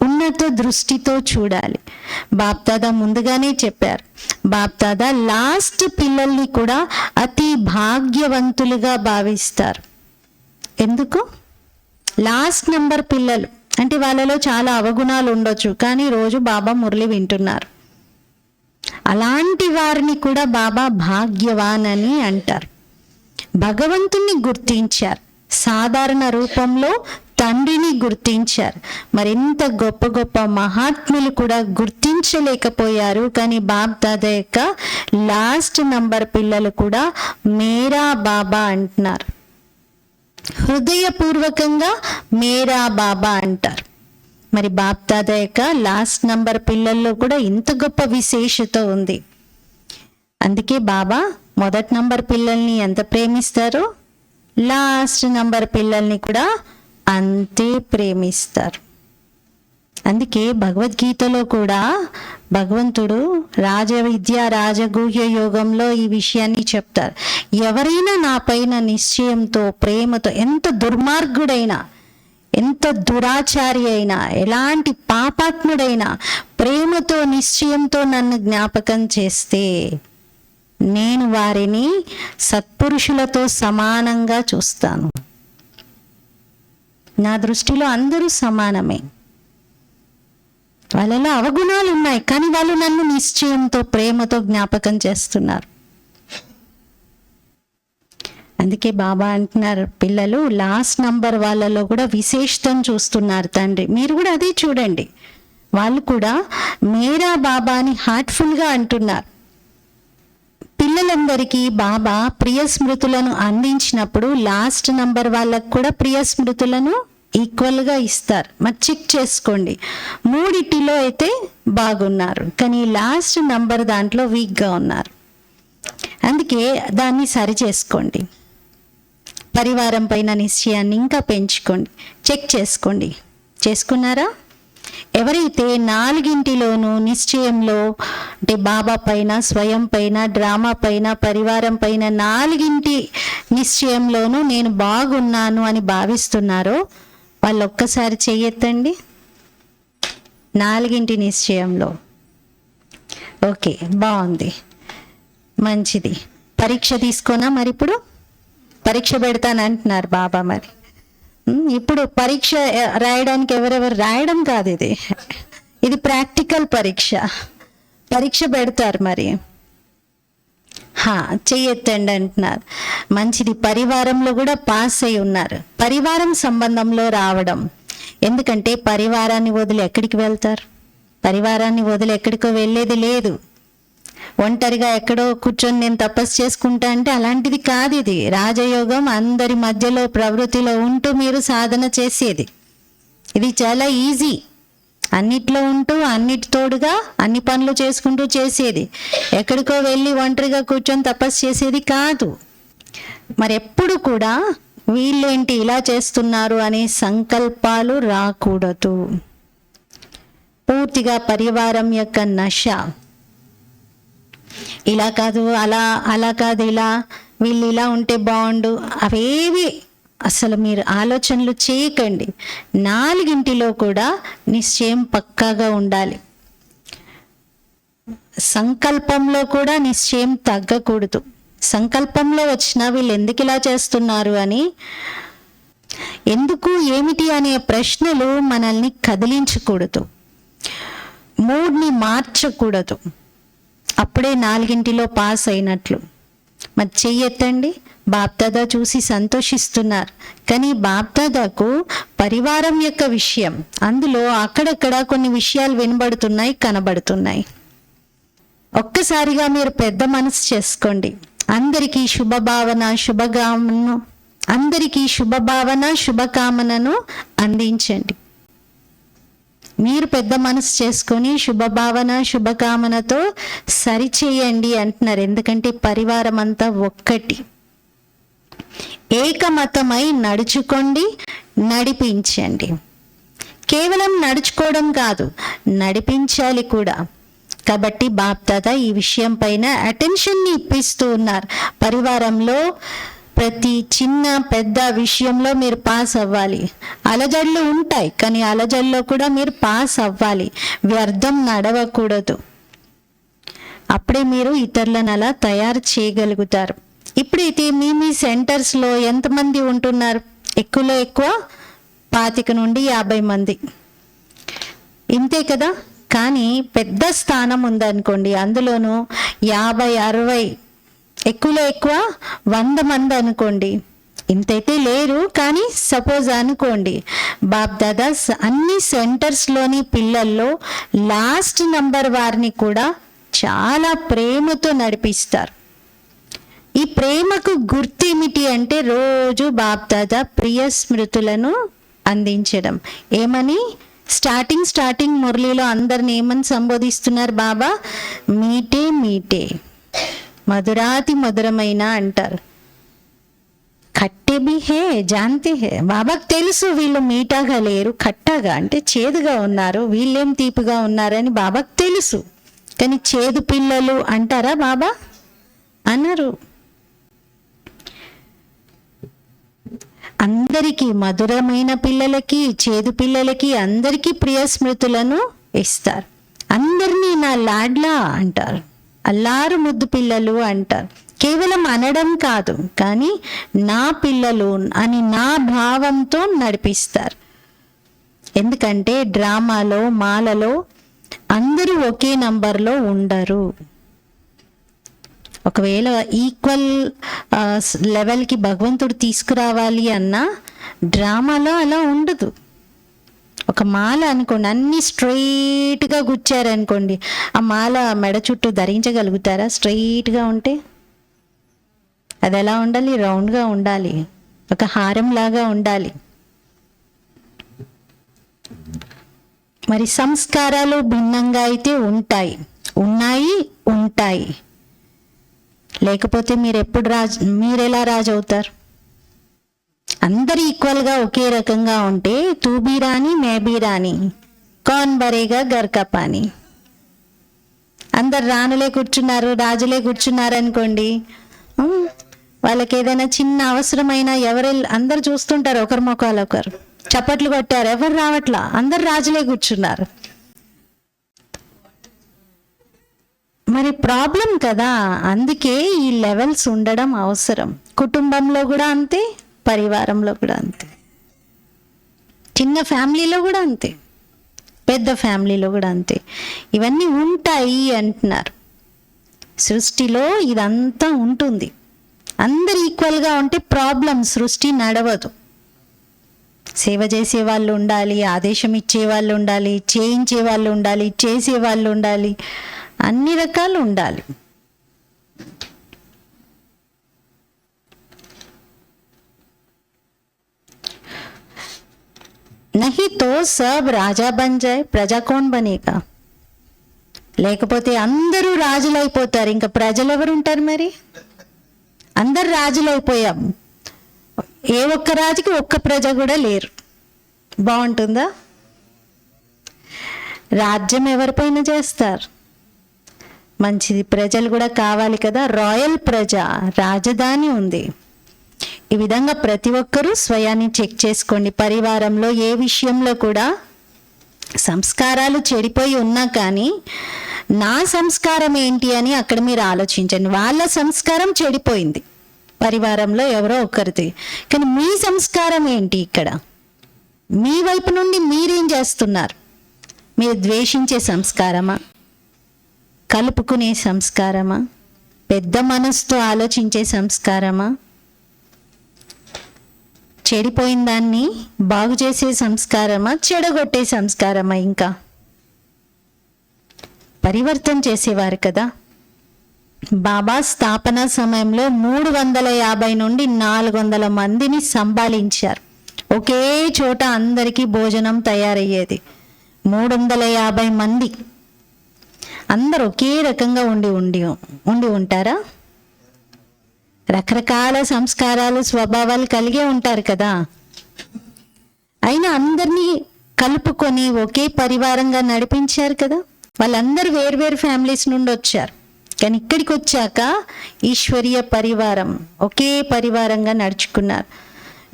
ఉన్నత దృష్టితో చూడాలి. బాప్దాదా ముందుగానే చెప్పారు, బాప్దాదా లాస్ట్ పిల్లల్ని కూడా అతి భాగ్యవంతులుగా భావిస్తారు. ఎందుకు? లాస్ట్ నంబర్ పిల్లలు అంటే వాళ్ళలో చాలా అవగుణాలు ఉండొచ్చు, కానీ రోజు బాబా మురళి వింటున్నారు. అలాంటి వారిని కూడా బాబా భాగ్యవాన్ అని అంటారు. భగవంతుని గుర్తించారు, సాధారణ రూపంలో తండ్రిని గుర్తించారు. మరింత గొప్ప గొప్ప మహాత్ములు కూడా గుర్తించలేకపోయారు. కానీ బాప్దాదా యొక్క లాస్ట్ నంబర్ పిల్లలు కూడా మేరా బాబా అంటున్నారు. హృదయపూర్వకంగా మేరా బాబా అంటారు. మరి బాప్దాదా యొక్క లాస్ట్ నంబర్ పిల్లల్లో కూడా ఇంత గొప్ప విశేషత ఉంది. అందుకే బాబా మొదటి నంబర్ పిల్లల్ని ఎంత ప్రేమిస్తారో లాస్ట్ నంబర్ పిల్లల్ని కూడా అంతే ప్రేమిస్తారు. అందుకే భగవద్గీతలో కూడా భగవంతుడు రాజవిద్య రాజగుహ్య యోగంలో ఈ విషయాన్ని చెప్తారు. ఎవరైనా నా పైన నిశ్చయంతో, ప్రేమతో, ఎంత దుర్మార్గుడైనా, ఎంత దురాచారి అయినా, ఎలాంటి పాపాత్ముడైనా ప్రేమతో, నిశ్చయంతో నన్ను జ్ఞాపకం చేస్తే నేను వారిని సత్పురుషులతో సమానంగా చూస్తాను. నా దృష్టిలో అందరూ సమానమే. వాళ్ళలో అవగుణాలు ఉన్నాయి, కానీ వాళ్ళు నన్ను నిశ్చయంతో, ప్రేమతో జ్ఞాపకం చేస్తున్నారు. అందుకే బాబా అంటున్నారు, పిల్లలు లాస్ట్ నంబర్ వాళ్ళలో కూడా విశేషతను చూస్తున్నారు తండ్రి. మీరు కూడా అదే చూడండి. వాళ్ళు కూడా మేరా బాబా అని హార్ట్ఫుల్గా అంటున్నారు. పిల్లలందరికీ బాబా ప్రియ స్మృతులను అందించినప్పుడు లాస్ట్ నంబర్ వాళ్ళకు కూడా ప్రియ స్మృతులను ఈక్వల్గా ఇస్తారు. మరి చెక్ చేసుకోండి, 3 అయితే బాగున్నారు, కానీ లాస్ట్ నంబర్ దాంట్లో వీక్గా ఉన్నారు. అందుకే దాన్ని సరి చేసుకోండి. పరివారం పైన నిశ్చయాన్ని ఇంకా పెంచుకోండి, చెక్ చేసుకోండి. చేసుకున్నారా? ఎవరైతే 4 నిశ్చయంలో అంటే బాబా పైన, స్వయం పైన, డ్రామా పైన, పరివారం పైన 4 నిశ్చయంలోనూ నేను బాగున్నాను అని భావిస్తున్నారో వాళ్ళు ఒక్కసారి చెయ్యెత్తండి. 4 నిశ్చయంలో ఓకే, బాగుంది, మంచిది. పరీక్ష తీసుకోనా? మరి ఇప్పుడు పరీక్ష పెడతానంటున్నారు బాబా. మరి ఇప్పుడు పరీక్ష రాయడానికి ఎవరెవరు రాయడం కాదు, ఇది ప్రాక్టికల్ పరీక్ష. పరీక్ష పెడతారు. మరి చెయ్యెత్తండి అంటున్నారు. మంచిది. పరివారంలో కూడా పాస్ అయి ఉన్నారు. పరివారం సంబంధంలో రావడం, ఎందుకంటే పరివారాన్ని వదిలి ఎక్కడికి వెళ్తారు? పరివారాన్ని వదిలి ఎక్కడికో వెళ్ళేది లేదు. ఒంటరిగా ఎక్కడో కూర్చొని నేను తపస్సు చేసుకుంటా అంటే అలాంటిది కాదు. ఇది రాజయోగం, అందరి మధ్యలో ప్రవృత్తిలో ఉంటూ మీరు సాధన చేసేది. ఇది చాలా ఈజీ. అన్నిట్లో ఉంటూ అన్నిటి తోడుగా అన్ని పనులు చేసుకుంటూ చేసేది. ఎక్కడికో వెళ్ళి ఒంటరిగా కూర్చొని తపస్సు చేసేది కాదు. మరి ఎప్పుడు కూడా వీళ్ళేంటి ఇలా చేస్తున్నారు అనే సంకల్పాలు రాకూడదు. పూర్తిగా పరివారం యొక్క నశ. ఇలా కాదు, అలా కాదు, వీళ్ళు ఇలా ఉంటే బాగుండు, అవేవి అసలు మీరు ఆలోచనలు చేయకండి. 4 కూడా నిశ్చయం పక్కాగా ఉండాలి. సంకల్పంలో కూడా నిశ్చయం తగ్గకూడదు. సంకల్పంలో వచ్చిన వీళ్ళు ఎందుకు ఇలా చేస్తున్నారు అని, ఎందుకు ఏమిటి అనే ప్రశ్నలు మనల్ని కదిలించకూడదు. మూడ్ని మార్చకూడదు. అప్పుడే 4 పాస్ అయినట్లు. మరి చెయ్యెత్తండి. బాప్దాదా చూసి సంతోషిస్తున్నారు. కానీ బాప్దాదాకు పరివారం యొక్క విషయం, అందులో అక్కడక్కడ కొన్ని విషయాలు వినబడుతున్నాయి, కనబడుతున్నాయి. ఒక్కసారిగా మీరు పెద్ద మనసు చేసుకోండి. అందరికీ శుభభావన శుభకామనను అందించండి. మీరు పెద్ద మనసు చేసుకొని శుభభావన శుభకామనతో సరిచేయండి అంటున్నారు. ఎందుకంటే పరివారం అంతా ఒక్కటి. ఏకమతమై నడుచుకోండి, నడిపించండి. కేవలం నడుచుకోవడం కాదు, నడిపించాలి కూడా. కాబట్టి బాప్దాదా ఈ విషయం పైన అటెన్షన్ని ఇప్పిస్తూ ఉన్నారు. పరివారంలో ప్రతి చిన్న పెద్ద విషయంలో మీరు పాస్ అవ్వాలి. అలజడులు ఉంటాయి, కానీ అలజడులో కూడా మీరు పాస్ అవ్వాలి. వ్యర్థం నడవకూడదు. అప్పుడే మీరు ఇతరులను అలా తయారు చేయగలుగుతారు. ఇప్పుడైతే మీ సెంటర్స్లో ఎంతమంది ఉంటున్నారు? ఎక్కువలో ఎక్కువ 25 నుండి 50 మంది, ఇంతే కదా. కానీ పెద్ద స్థానం ఉందనుకోండి, అందులోనూ 50, 60, ఎక్కువలో ఎక్కువ 100 మంది అనుకోండి. ఇంతైతే లేరు, కానీ సపోజ్ అనుకోండి. బాప్దాదా అన్ని సెంటర్స్లోని పిల్లల్లో లాస్ట్ నంబర్ వారిని కూడా చాలా ప్రేమతో నడిపిస్తారు. ఈ ప్రేమకు గుర్తేమిటి అంటే రోజు బాప్దాదా ప్రియ స్మృతులను అందించడం. ఏమని? స్టార్టింగ్ మురళిలో అందరిని ఏమని సంబోధిస్తున్నారు బాబా? మీటే మీటే, మధురాతి మధురమైన అంటారు. ఖట్టే భీ హే జాంతే హే. బాబాకు తెలుసు వీళ్ళు మీఠాగా లేరు, ఖట్టాగా అంటే చేదుగా ఉన్నారు, వీళ్ళేం తీపిగా ఉన్నారని బాబాకు తెలుసు. కానీ చేదు పిల్లలు అంటారా బాబా? అన్నారు. అందరికీ, మధురమైన పిల్లలకి, చేదు పిల్లలకి అందరికీ ప్రియ స్మృతులను ఇస్తారు. అందరినీ నా లాడ్లా అంటారు, అల్లారు ముద్దు పిల్లలు అంటారు. కేవలం అనడం కాదు, కానీ నా పిల్లలు అని నా భావంతో నడిపిస్తారు. ఎందుకంటే డ్రామాలో, మాలలో అందరూ ఒకే నంబర్లో ఉండరు. ఒకవేళ ఈక్వల్ లెవెల్కి భగవంతుడు తీసుకురావాలి అన్నా డ్రామాలో అలా ఉండదు. ఒక మాల అనుకోండి, అన్ని స్ట్రైట్గా గుచ్చారనుకోండి, ఆ మాల మెడ చుట్టూ ధరించగలుగుతారా? స్ట్రైట్గా ఉంటే అది ఎలా ఉండాలి? రౌండ్గా ఉండాలి, ఒక హారం లాగా ఉండాలి. మరి సంస్కారాలు భిన్నంగా అయితే ఉంటాయి. లేకపోతే మీరు ఎలా రాజు అవుతారు? అందరు ఈక్వల్గా ఒకే రకంగా ఉంటే తూ బీ రాని మే బీ రాని, కౌన్ బరేగా గర్ కా పానీ. అందరు రాణులే కూర్చున్నారు, రాజులే కూర్చున్నారు అనుకోండి, వాళ్ళకి ఏదైనా చిన్న అవసరమైనా అందరు చూస్తుంటారు, ఒకరి ముఖాలు ఒకరు చప్పట్లు కొట్టారు, ఎవరు రావట్లా, అందరు రాజులే కూర్చున్నారు. మరి ప్రాబ్లం కదా. అందుకే ఈ లెవెల్స్ ఉండడం అవసరం. కుటుంబంలో కూడా అంతే, పరివారంలో కూడా అంతే, చిన్న ఫ్యామిలీలో కూడా అంతే. పెద్ద ఫ్యామిలీలో కూడా అంతే. ఇవన్నీ ఉంటాయి అంటున్నారు. సృష్టిలో ఇదంతా ఉంటుంది. అందరు ఈక్వల్గా ఉంటే ప్రాబ్లం, సృష్టి నడవదు. సేవ చేసే వాళ్ళు ఉండాలి, ఆదేశం ఇచ్చే వాళ్ళు ఉండాలి, చేయించే వాళ్ళు ఉండాలి, చేసే వాళ్ళు ఉండాలి, అన్ని రకాలు ఉండాలి. नहीं तो सब రాజా బన్ జాయ్, ప్రజా కౌన్ బనేగా. లేకపోతే అందరూ రాజులు అయిపోతారు, ఇంకా ప్రజలు ఎవరు ఉంటారు? మరి అందరు రాజులు అయిపోయాం, ఏ ఒక్క రాజుకి ఒక్క ప్రజ కూడా లేరు. బాగుంటుందా? రాజ్యం ఎవరిపైన చేస్తారు? మంచిది, ప్రజలు కూడా కావాలి కదా. రాయల్ ప్రజ, రాజధాని ఉంది. ఈ విధంగా ప్రతి ఒక్కరూ స్వయాన్ని చెక్ చేసుకోండి. పరివారంలో ఏ విషయంలో కూడా సంస్కారాలు చెడిపోయి ఉన్నా కానీ నా సంస్కారం ఏంటి అని అక్కడ మీరు ఆలోచించండి. వాళ్ళ సంస్కారం చెడిపోయింది పరివారంలో ఎవరో ఒకరిది, కానీ మీ సంస్కారం ఏంటి? ఇక్కడ మీ వైపు నుండి మీరేం చేస్తున్నారు? మీరు ద్వేషించే సంస్కారమా, కలుపుకునే సంస్కారమా, పెద్ద మనసుతో ఆలోచించే సంస్కారమా, చెడిపోయిన దాన్ని బాగు చేసే సంస్కారమా, చెడగొట్టే సంస్కారమా? ఇంకా పరివర్తన చేసేవారు కదా. బాబా స్థాపన సమయంలో 350 నుండి 400 మందిని సంభాళించారు. ఒకే చోట అందరికీ భోజనం తయారయ్యేది. 350 మంది అందరు ఒకే రకంగా ఉండి ఉంటారా? రకరకాల సంస్కారాలు, స్వభావాలు కలిగే ఉంటారు కదా. అయినా అందరినీ కలుపుకొని ఒకే పరివారంగా నడిపించారు కదా. వాళ్ళందరూ వేర్వేరు ఫ్యామిలీస్ నుండి వచ్చారు, కానీ ఇక్కడికి వచ్చాక ఈశ్వరీయ పరివారం ఒకే పరివారంగా నడుచుకున్నారు.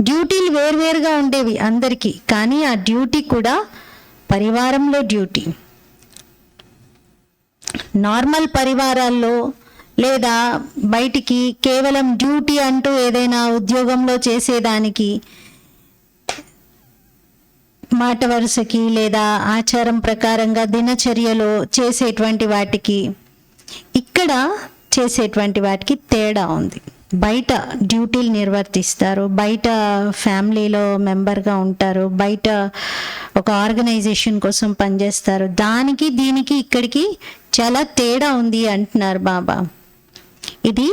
డ్యూటీలు వేర్వేరుగా ఉండేవి అందరికీ, కానీ ఆ డ్యూటీ కూడా పరివారంలో డ్యూటీ. నార్మల్ పరివారాల్లో లేదా బయటికి కేవలం డ్యూటీ అంటూ ఏదైనా ఉద్యోగంలో చేసేదానికి మాట వరుసకి లేదా ఆచారం ప్రకారంగా దినచర్యలో చేసేటువంటి వాటికి, ఇక్కడ చేసేటువంటి వాటికి తేడా ఉంది. బయట డ్యూటీలు నిర్వర్తిస్తారు, బయట ఫ్యామిలీలో మెంబర్గా ఉంటారు, బయట ఒక ఆర్గనైజేషన్ కోసం పనిచేస్తారు. దానికి దీనికి ఇక్కడికి చాలా తేడా ఉంది అంటున్నారు బాబా. ఇది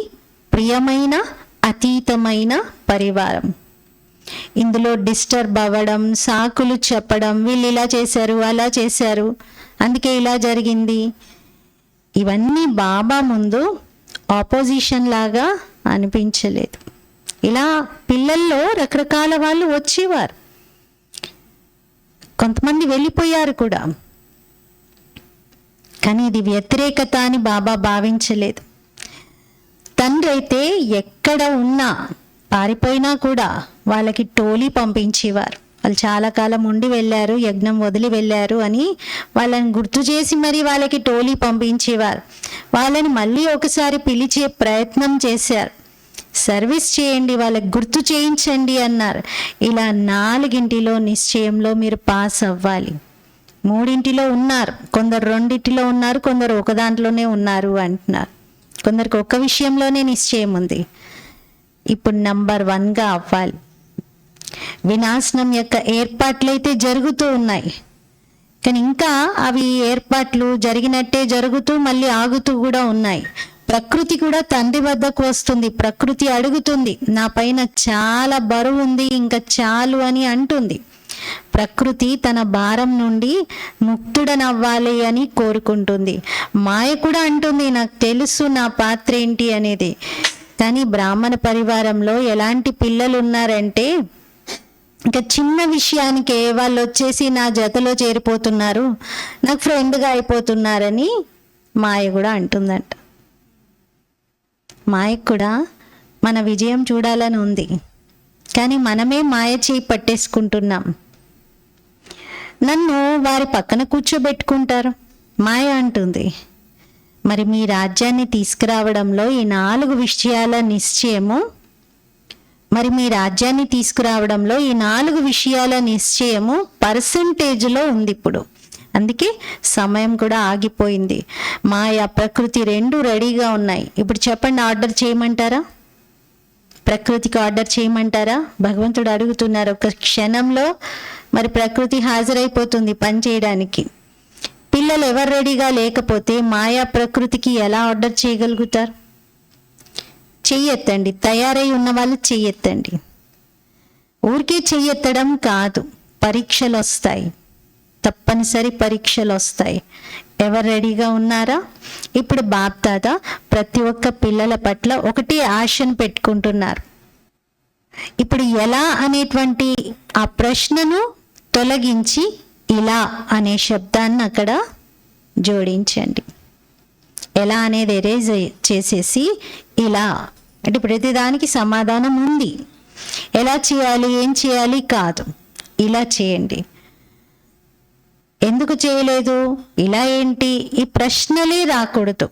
ప్రియమైన అతీతమైన పరివారం. ఇందులో డిస్టర్బ్ అవ్వడం, సాకులు చెప్పడం, వీళ్ళు ఇలా చేశారు, అలా చేశారు, అందుకే ఇలా జరిగింది, ఇవన్నీ బాబా ముందు ఆపోజిషన్ లాగా అనిపించలేదు. ఇలా పిల్లల్లో రకరకాల వాళ్ళు వచ్చేవారు, కొంతమంది వెళ్ళిపోయారు కూడా, కానీ ఇది వ్యతిరేకత అని బాబా భావించలేదు. తండ్రి అయితే ఎక్కడ ఉన్నా పారిపోయినా కూడా వాళ్ళకి టోలీ పంపించేవారు. వాళ్ళు చాలా కాలం ఉండి వెళ్ళారు, యజ్ఞం వదిలి వెళ్ళారు అని వాళ్ళని గుర్తు చేసి మరి వాళ్ళకి టోలీ పంపించేవారు. వాళ్ళని మళ్ళీ ఒకసారి పిలిచే ప్రయత్నం చేశారు. సర్వీస్ చేయండి, వాళ్ళకి గుర్తు చేయించండి అన్నారు. ఇలా 4 నిశ్చయంలో మీరు పాస్ అవ్వాలి. 3 ఉన్నారు, కొందరు 2 ఉన్నారు, కొందరు ఒక దాంట్లోనే ఉన్నారు అంటున్నారు. కొందరికి ఒక విషయంలోనే నిశ్చయం ఉంది. ఇప్పుడు నంబర్ 1గా అవ్వాలి. వినాశనం యొక్క ఏర్పాట్లయితే జరుగుతూ ఉన్నాయి, కానీ ఇంకా అవి ఏర్పాట్లు జరిగినట్టే జరుగుతూ మళ్ళీ ఆగుతూ కూడా ఉన్నాయి. ప్రకృతి కూడా తండ్రి వద్దకు వస్తుంది. ప్రకృతి అడుగుతుంది, నా పైన చాలా బరువు ఉంది, ఇంకా చాలు అని అంటుంది. ప్రకృతి తన భారం నుండి ముక్తుడనవ్వాలి అని కోరుకుంటుంది. మాయ కూడా అంటుంది, నాకు తెలుసు నా పాత్ర ఏంటి అనేది. కానీ బ్రాహ్మణ పరివారంలో ఎలాంటి పిల్లలు ఉన్నారంటే, ఇంకా చిన్న విషయానికే వాళ్ళు వచ్చేసి నా జతలో చేరిపోతున్నారు, నాకు ఫ్రెండ్గా అయిపోతున్నారని మాయ కూడా అంటుందంట. మాయకు కూడా మన విజయం చూడాలని ఉంది, కానీ మనమే మాయ చేయి పట్టేసుకుంటున్నాం. నన్ను వారి పక్కన కూర్చోబెట్టుకుంటారు, మాయ అంటుంది. మరి మీ రాజ్యాన్ని తీసుకురావడంలో ఈ 4 విషయాల నిశ్చయము, పర్సంటేజ్లో ఉంది. ఇప్పుడు అందుకే సమయం కూడా ఆగిపోయింది. మాయా ప్రకృతి రెండు రెడీగా ఉన్నాయి. ఇప్పుడు చెప్పండి, ఆర్డర్ చేయమంటారా? ప్రకృతికి ఆర్డర్ చేయమంటారా? భగవంతుడు అడుగుతున్నారు. ఒక క్షణంలో మరి ప్రకృతి హాజరైపోతుంది పని చేయడానికి. పిల్లలు ఎవరు రెడీగా లేకపోతే మాయా ప్రకృతికి ఎలా ఆర్డర్ చేయగలుగుతారు? చెయ్యెత్తండి, తయారై ఉన్న వాళ్ళు చెయ్యెత్తండి. ఊరికే చెయ్యెత్తడం కాదు, పరీక్షలు వస్తాయి, తప్పనిసరి పరీక్షలు వస్తాయి. ఎవరు రెడీగా ఉన్నారా? ఇప్పుడు బాప్దాదా ప్రతి ఒక్క పిల్లల పట్ల ఒకటి ఆశను పెట్టుకుంటున్నారు. ఇప్పుడు ఎలా అనేటువంటి ఆ ప్రశ్నను తొలగించి ఇలా అనే శబ్దాన్ని అక్కడ జోడించండి. ఎలా అనేది ఎరేజ్ చేసేసి ఇలా అంటే ప్రతిదానికి సమాధానం ఉంది. ఎలా చేయాలి, ఏం చేయాలి కాదు, ఇలా చేయండి. ఎందుకు చేయలేదు, ఇలా ఏంటి, ఈ ప్రశ్నలే రాకూడదు.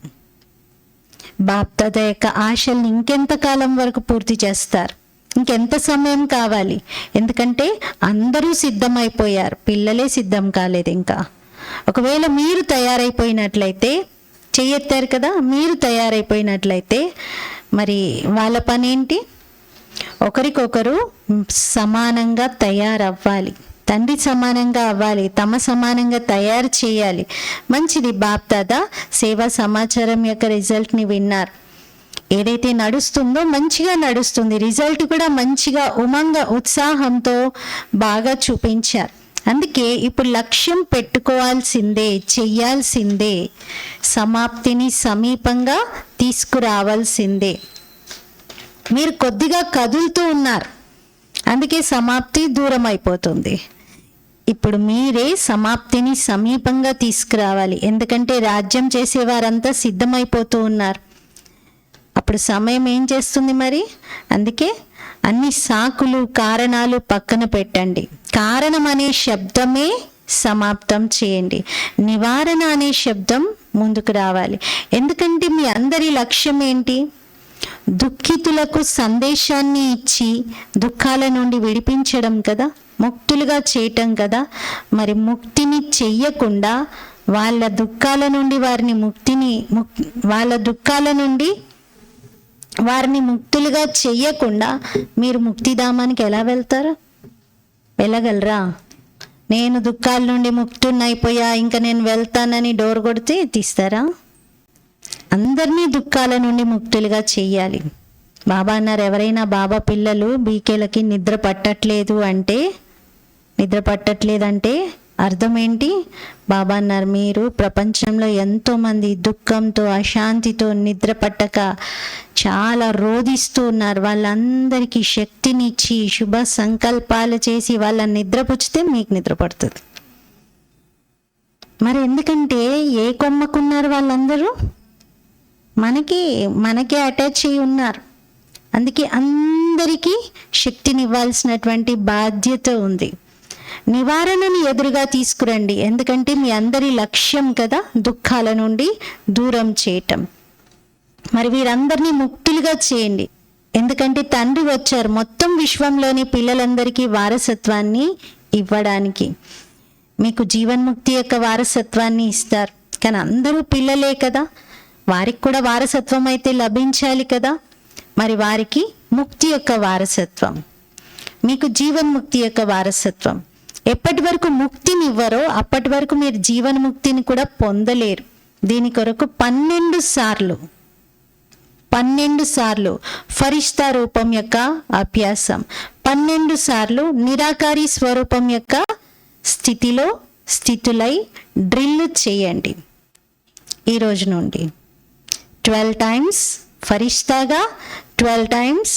బాప్దాదా యొక్క ఆశల్ని ఇంకెంత కాలం వరకు పూర్తి చేస్తారు? ఇంకెంత సమయం కావాలి? ఎందుకంటే అందరూ సిద్ధమైపోయారు, పిల్లలే సిద్ధం కాలేదు ఇంకా. ఒకవేళ మీరు తయారైపోయినట్లయితే, చెయ్యెత్తారు కదా, మీరు తయారైపోయినట్లయితే మరి వాళ్ళ పని ఏంటి? ఒకరికొకరు సమానంగా తయారవ్వాలి, తండ్రి సమానంగా అవ్వాలి, తమ సమానంగా తయారు చేయాలి. మంచిది, బాప్దాదా సేవా సమాచారం యొక్క రిజల్ట్ని విన్నారు. ఏదైతే నడుస్తుందో మంచిగా నడుస్తుంది, రిజల్ట్ కూడా మంచిగా ఉమంగ ఉత్సాహంతో బాగా చూపించారు. అందుకే ఇప్పుడు లక్ష్యం పెట్టుకోవాల్సిందే, చెయ్యాల్సిందే, సమాప్తిని సమీపంగా తీసుకురావాల్సిందే. మీరు కొద్దిగా కదులుతూ ఉన్నారు, అందుకే సమాప్తి దూరం అయిపోతుంది. ఇప్పుడు మీరే సమాప్తిని సమీపంగా తీసుకురావాలి. ఎందుకంటే రాజ్యం చేసేవారంతా సిద్ధమైపోతూ ఉన్నారు. అప్పుడు సమయం ఏం చేస్తుంది మరి? అందుకే అన్ని సాకులు కారణాలు పక్కన పెట్టండి. కారణం అనే శబ్దమే సమాప్తం చేయండి, నివారణ అనే శబ్దం ముందుకు రావాలి. ఎందుకంటే మీ అందరి లక్ష్యం ఏంటి? దుఃఖితులకు సందేశాన్ని ఇచ్చి దుఃఖాల నుండి విడిపించడం కదా, ముక్తులుగా చేయటం కదా. మరి ముక్తిని చెయ్యకుండా వాళ్ళ దుఃఖాల నుండి వారిని ముక్తులుగా చెయ్యకుండా మీరు ముక్తిధామానికి ఎలా వెళ్తారు? వెళ్ళగలరా? నేను దుఃఖాల నుండి ముక్తున్నైపోయా, ఇంకా నేను వెళ్తానని డోర్ కొడితే తీస్తారా? అందరినీ దుఃఖాల నుండి ముక్తులుగా చెయ్యాలి. బాబా అన్నారు, ఎవరైనా బాబా పిల్లలు బీకేలకి నిద్ర పట్టట్లేదంటే అర్థం ఏంటి? బాబా అన్నారు, మీరు ప్రపంచంలో ఎంతోమంది దుఃఖంతో అశాంతితో నిద్ర పట్టక చాలా రోధిస్తూ ఉన్నారు. వాళ్ళందరికీ శక్తినిచ్చి శుభ సంకల్పాలు చేసి వాళ్ళని నిద్రపుచ్చితే మీకు నిద్ర పడుతుంది. మరి ఎందుకంటే ఏ కొమ్మకున్నారు వాళ్ళందరూ? మనకే అటాచ్ అయి ఉన్నారు. అందుకే అందరికీ శక్తినివ్వాల్సినటువంటి బాధ్యత ఉంది. నివారణను ఎదురుగా తీసుకురండి. ఎందుకంటే మీ అందరి లక్ష్యం కదా దుఃఖాల నుండి దూరం చేయటం. మరి వీరందరినీ ముక్తులుగా చేయండి. ఎందుకంటే తండ్రి వచ్చారు మొత్తం విశ్వంలోని పిల్లలందరికీ వారసత్వాన్ని ఇవ్వడానికి. మీకు జీవన్ముక్తి యొక్క వారసత్వాన్ని ఇస్తారు, కానీ అందరూ పిల్లలే కదా, వారికి కూడా వారసత్వం అయితే లభించాలి కదా. మరి వారికి ముక్తి యొక్క వారసత్వం, మీకు జీవన్ముక్తి యొక్క వారసత్వం. ఎప్పటి వరకు ముక్తిని ఇవ్వరో అప్పటి వరకు మీరు జీవన్ముక్తిని కూడా పొందలేరు. దీని కొరకు 12 సార్లు ఫరిష్తా రూపం యొక్క అభ్యాసం, 12 సార్లు నిరాకారి స్వరూపం యొక్క స్థితులై డ్రిల్ చేయండి. ఈరోజు నుండి 12 టైమ్స్ ఫరిష్తాగా, 12 టైమ్స్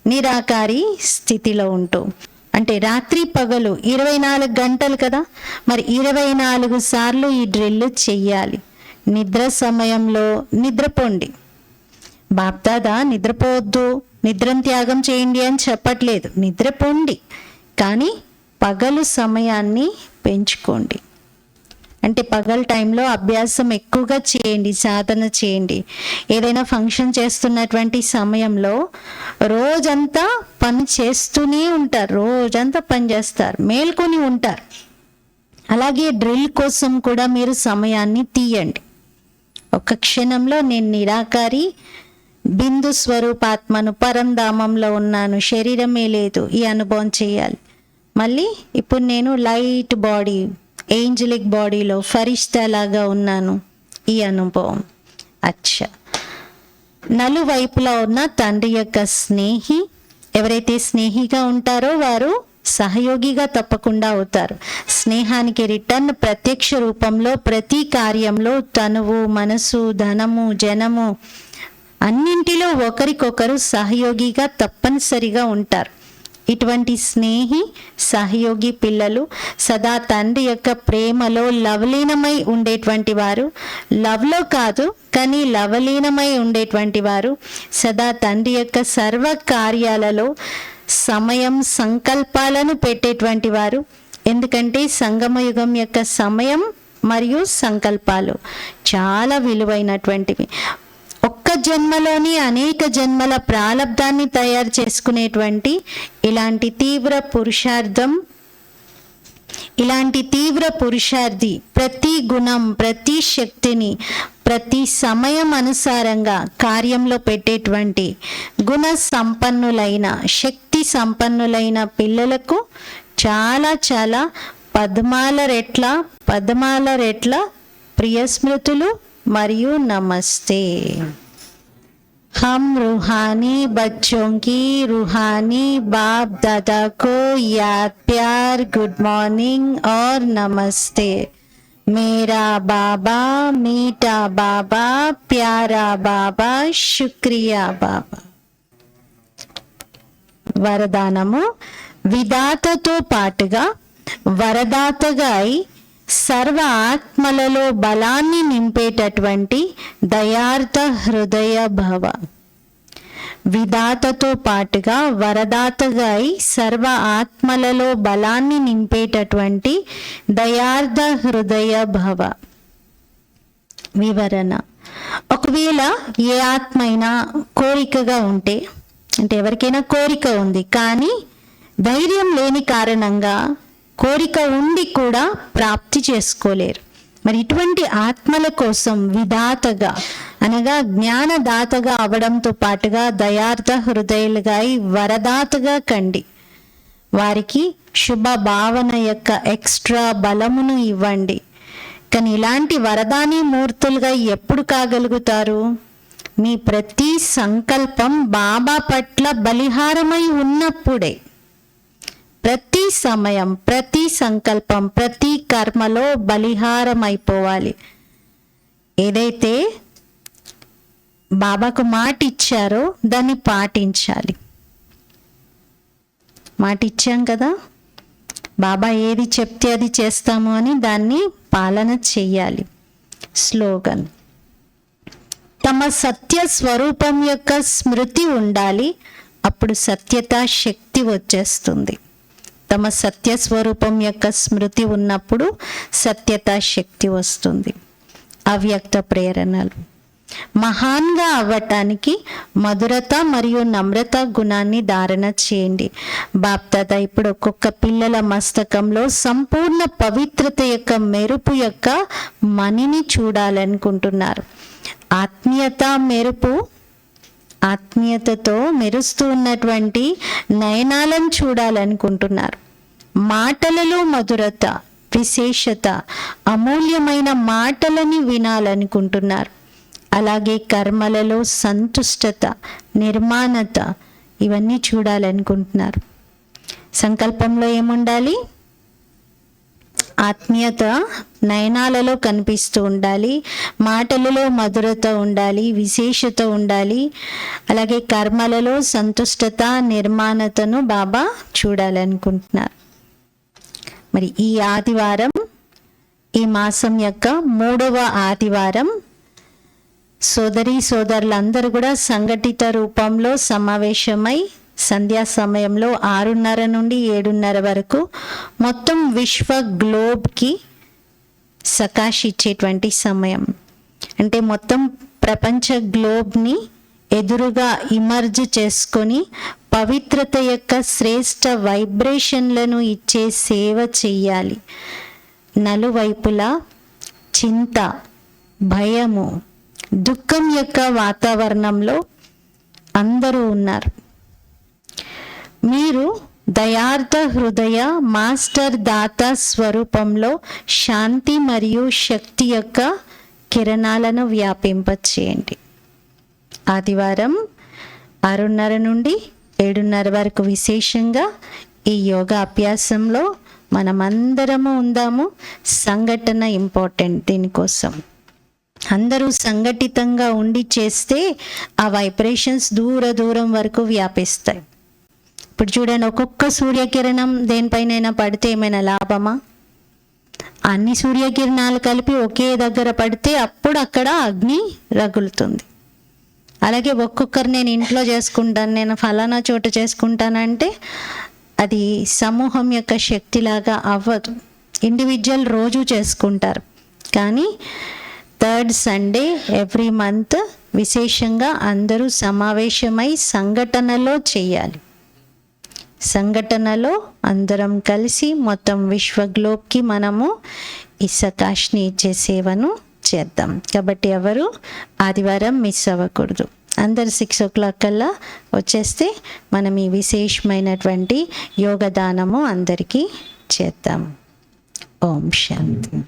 నిరాకారి స్థితిలో ఉంటూ, అంటే రాత్రి పగలు 24 గంటలు కదా, మరి 24 సార్లు ఈ డ్రిల్ చెయ్యాలి. నిద్ర సమయంలో నిద్రపోండి. బాప్దాదా నిద్రపోవద్దు, నిద్రను త్యాగం చేయండి అని చెప్పట్లేదు, నిద్రపోండి. కానీ పగలు సమయాన్ని పెంచుకోండి. అంటే పగల టైంలో అభ్యాసం ఎక్కువగా చేయండి, సాధన చేయండి. ఏదైనా ఫంక్షన్ చేస్తున్నటువంటి సమయంలో రోజంతా పని చేస్తూనే ఉంటారు, రోజంతా పని చేస్తారు, మేల్కొని ఉంటారు. అలాగే డ్రిల్ కోసం కూడా మీరు సమయాన్ని తీయండి. ఒక క్షణంలో నేను నిరాకారి బిందు స్వరూపాత్మను, పరంధామంలో ఉన్నాను, శరీరమే లేదు, ఈ అనుభవం చేయాలి. మళ్ళీ ఇప్పుడు నేను లైట్ బాడీ, ఏంజలిక్ బాడీలో ఫరిష్తాలాగా ఉన్నాను, ఈ అనుభవం. అచ్చా, నలువైపులా ఉన్న తండ్రి యొక్క స్నేహి, ఎవరైతే స్నేహిగా ఉంటారో వారు సహయోగిగా తప్పకుండా అవుతారు. స్నేహానికి రిటర్న్ ప్రత్యక్ష రూపంలో ప్రతి కార్యంలో తనువు, మనసు, ధనము, జనము అన్నింటిలో ఒకరికొకరు సహయోగిగా తప్పనిసరిగా ఉంటారు. ఇటువంటి స్నేహి, సహయోగి పిల్లలు సదా తండ్రి యొక్క ప్రేమలో లవలీనమై ఉండేటువంటి వారు, లవ్లో కాదు కానీ లవలీనమై ఉండేటువంటి వారు, సదా తండ్రి యొక్క సర్వ కార్యాలలో సమయం, సంకల్పాలను పెట్టేటువంటి వారు. ఎందుకంటే సంగమయుగం యొక్క సమయం మరియు సంకల్పాలు చాలా విలువైనటువంటివి. ఒక్క జన్మలోని అనేక జన్మల ప్రాలబ్ధాన్ని తయారు చేసుకునేటువంటి ఇలాంటి తీవ్ర పురుషార్థి ప్రతి గుణం, ప్రతి శక్తిని ప్రతి సమయం అనుసారంగా కార్యంలో పెట్టేటువంటి గుణ సంపన్నులైన, శక్తి సంపన్నులైన పిల్లలకు చాలా చాలా పద్మాల రెట్ల ప్రియ స్మృతులు మరియు నమస్తే. हम रूहानी बच्चों की रूहानी बाप दादा को याद, प्यार, गुड मॉर्निंग और नमस्ते. मेरा बाबा, मीठा बाबा, प्यारा बाबा, शुक्रिया बाबा. వరదానము. విధాతతో పాటుగా వరదాతగా అయి సర్వ ఆత్మలలో బలాన్ని నింపేటటువంటి దయార్థ హృదయ భవ. విధాతతో పాటుగా వరదాతగా అయి సర్వ ఆత్మలలో బలాన్ని నింపేటటువంటి దయార్థ హృదయ భవ. వివరణ. ఒకవేళ ఏ ఆత్మ అయినా కోరికగా ఉంటే, అంటే ఎవరికైనా కోరిక ఉంది కానీ ధైర్యం లేని కారణంగా కోరిక ఉండి కూడా ప్రాప్తి చేసుకోలేరు. మరి ఇటువంటి ఆత్మల కోసం విధాతగా అనగా జ్ఞానదాతగా అవడంతో పాటుగా దయార్థ హృదయాలుగా వరదాతగా కండి. వారికి శుభ భావన యొక్క ఎక్స్ట్రా బలమును ఇవ్వండి. కానీ ఇలాంటి వరదాని మూర్తులుగా ఎప్పుడు కాగలుగుతారు? మీ ప్రతి సంకల్పం బాబా పట్ల బలిహారమై ఉన్నప్పుడే. ప్రతి సమయం, ప్రతి సంకల్పం, ప్రతి కర్మలో బలిహారం అయిపోవాలి. ఏదైతే బాబాకు మాట ఇచ్చారో దాన్ని పాటించాలి. మాట ఇచ్చాం కదా, బాబా ఏది చెప్తే అది చేస్తాము అని దాన్ని పాలన చెయ్యాలి. స్లోగన్. తమ సత్య స్వరూపం యొక్క స్మృతి ఉండాలి, అప్పుడు సత్యత శక్తి వచ్చేస్తుంది. తమ సత్య స్వరూపం యొక్క స్మృతి ఉన్నప్పుడు సత్యత శక్తి వస్తుంది. అవ్యక్త ప్రేరణలు. మహాన్గా అవ్వటానికి మధురత మరియు నమ్రత గుణాన్ని ధారణ చేయండి. బాప్దాదా ఇప్పుడు ఒక్కొక్క పిల్లల మస్తకంలో సంపూర్ణ పవిత్రత యొక్క మెరుపు యొక్క మణిని చూడాలనుకుంటున్నారు. ఆత్మీయతతో మెరుస్తూ ఉన్నటువంటి నయనాలను చూడాలనుకుంటున్నారు. మాటలలో మధురత, విశేషత, అమూల్యమైన మాటలని వినాలనుకుంటున్నారు. అలాగే కర్మలలో సంతుష్టత, నిర్మాణత ఇవన్నీ చూడాలనుకుంటున్నారు. సంకల్పంలో ఏముండాలి? ఆత్మీయత నయనాలలో కనిపిస్తూ ఉండాలి, మాటలలో మధురత ఉండాలి, విశేషత ఉండాలి. అలాగే కర్మలలో సంతుష్టత, నిర్మాణతను బాబా చూడాలనుకుంటున్నారు. మరి ఈ ఆదివారం, ఈ మాసం యొక్క 3వ ఆదివారం సోదరీ సోదరులందరూ కూడా సంఘటిత రూపంలో సమావేశమై సంధ్యా సమయంలో 6:30 నుండి 7:30 వరకు మొత్తం విశ్వ గ్లోబ్కి సకాష్ ఇచ్చేటువంటి సమయం. అంటే మొత్తం ప్రపంచ గ్లోబ్ని ఎదురుగా ఇమర్జ్ చేసుకొని పవిత్రత యొక్క శ్రేష్ట వైబ్రేషన్లను ఇచ్చే సేవ చెయ్యాలి. నలువైపులా చింత, భయము, దుఃఖం యొక్క వాతావరణంలో అందరూ ఉన్నారు. మీరు దయార్థ హృదయ మాస్టర్ దాత స్వరూపంలో శాంతి మరియు శక్తి యొక్క కిరణాలను వ్యాపింపచేయండి. ఆదివారం 6:30 నుండి 7:30 వరకు విశేషంగా ఈ యోగా అభ్యాసంలో మనమందరము ఉందాము. సంఘటన ఇంపార్టెంట్. దీనికోసం అందరూ సంఘటితంగా ఉండి చేస్తే ఆ వైబ్రేషన్స్ దూరం వరకు వ్యాపిస్తాయి. ఇప్పుడు చూడండి, ఒక్కొక్క సూర్యకిరణం దేనిపైనైనా పడితే ఏమైనా లాభమా? అన్ని సూర్యకిరణాలు కలిపి ఒకే దగ్గర పడితే అప్పుడు అక్కడ అగ్ని రగులుతుంది. అలాగే ఒక్కొక్కరు నేను ఇంట్లో చేసుకుంటాను, నేను ఫలానా చోట చేసుకుంటానంటే అది సమూహం యొక్క శక్తిలాగా అవ్వదు. ఇండివిజువల్ రోజు చేసుకుంటారు, కానీ 3rd సండే ఎవ్రీ మంత్ విశేషంగా అందరూ సమావేశమై సంఘటనలో చేయాలి. సంఘటనలో అందరం కలిసి మొత్తం విశ్వగ్లోబ్కి మనము ఈ సకాష్ని ఇచ్చే సేవను చేద్దాం. కాబట్టి ఎవరు ఆదివారం మిస్ అవ్వకూడదు. అందరు 6 o'clock కల్లా వచ్చేస్తే మనం ఈ విశేషమైనటువంటి యోగదానము అందరికీ చేద్దాం. ఓం శాంతి.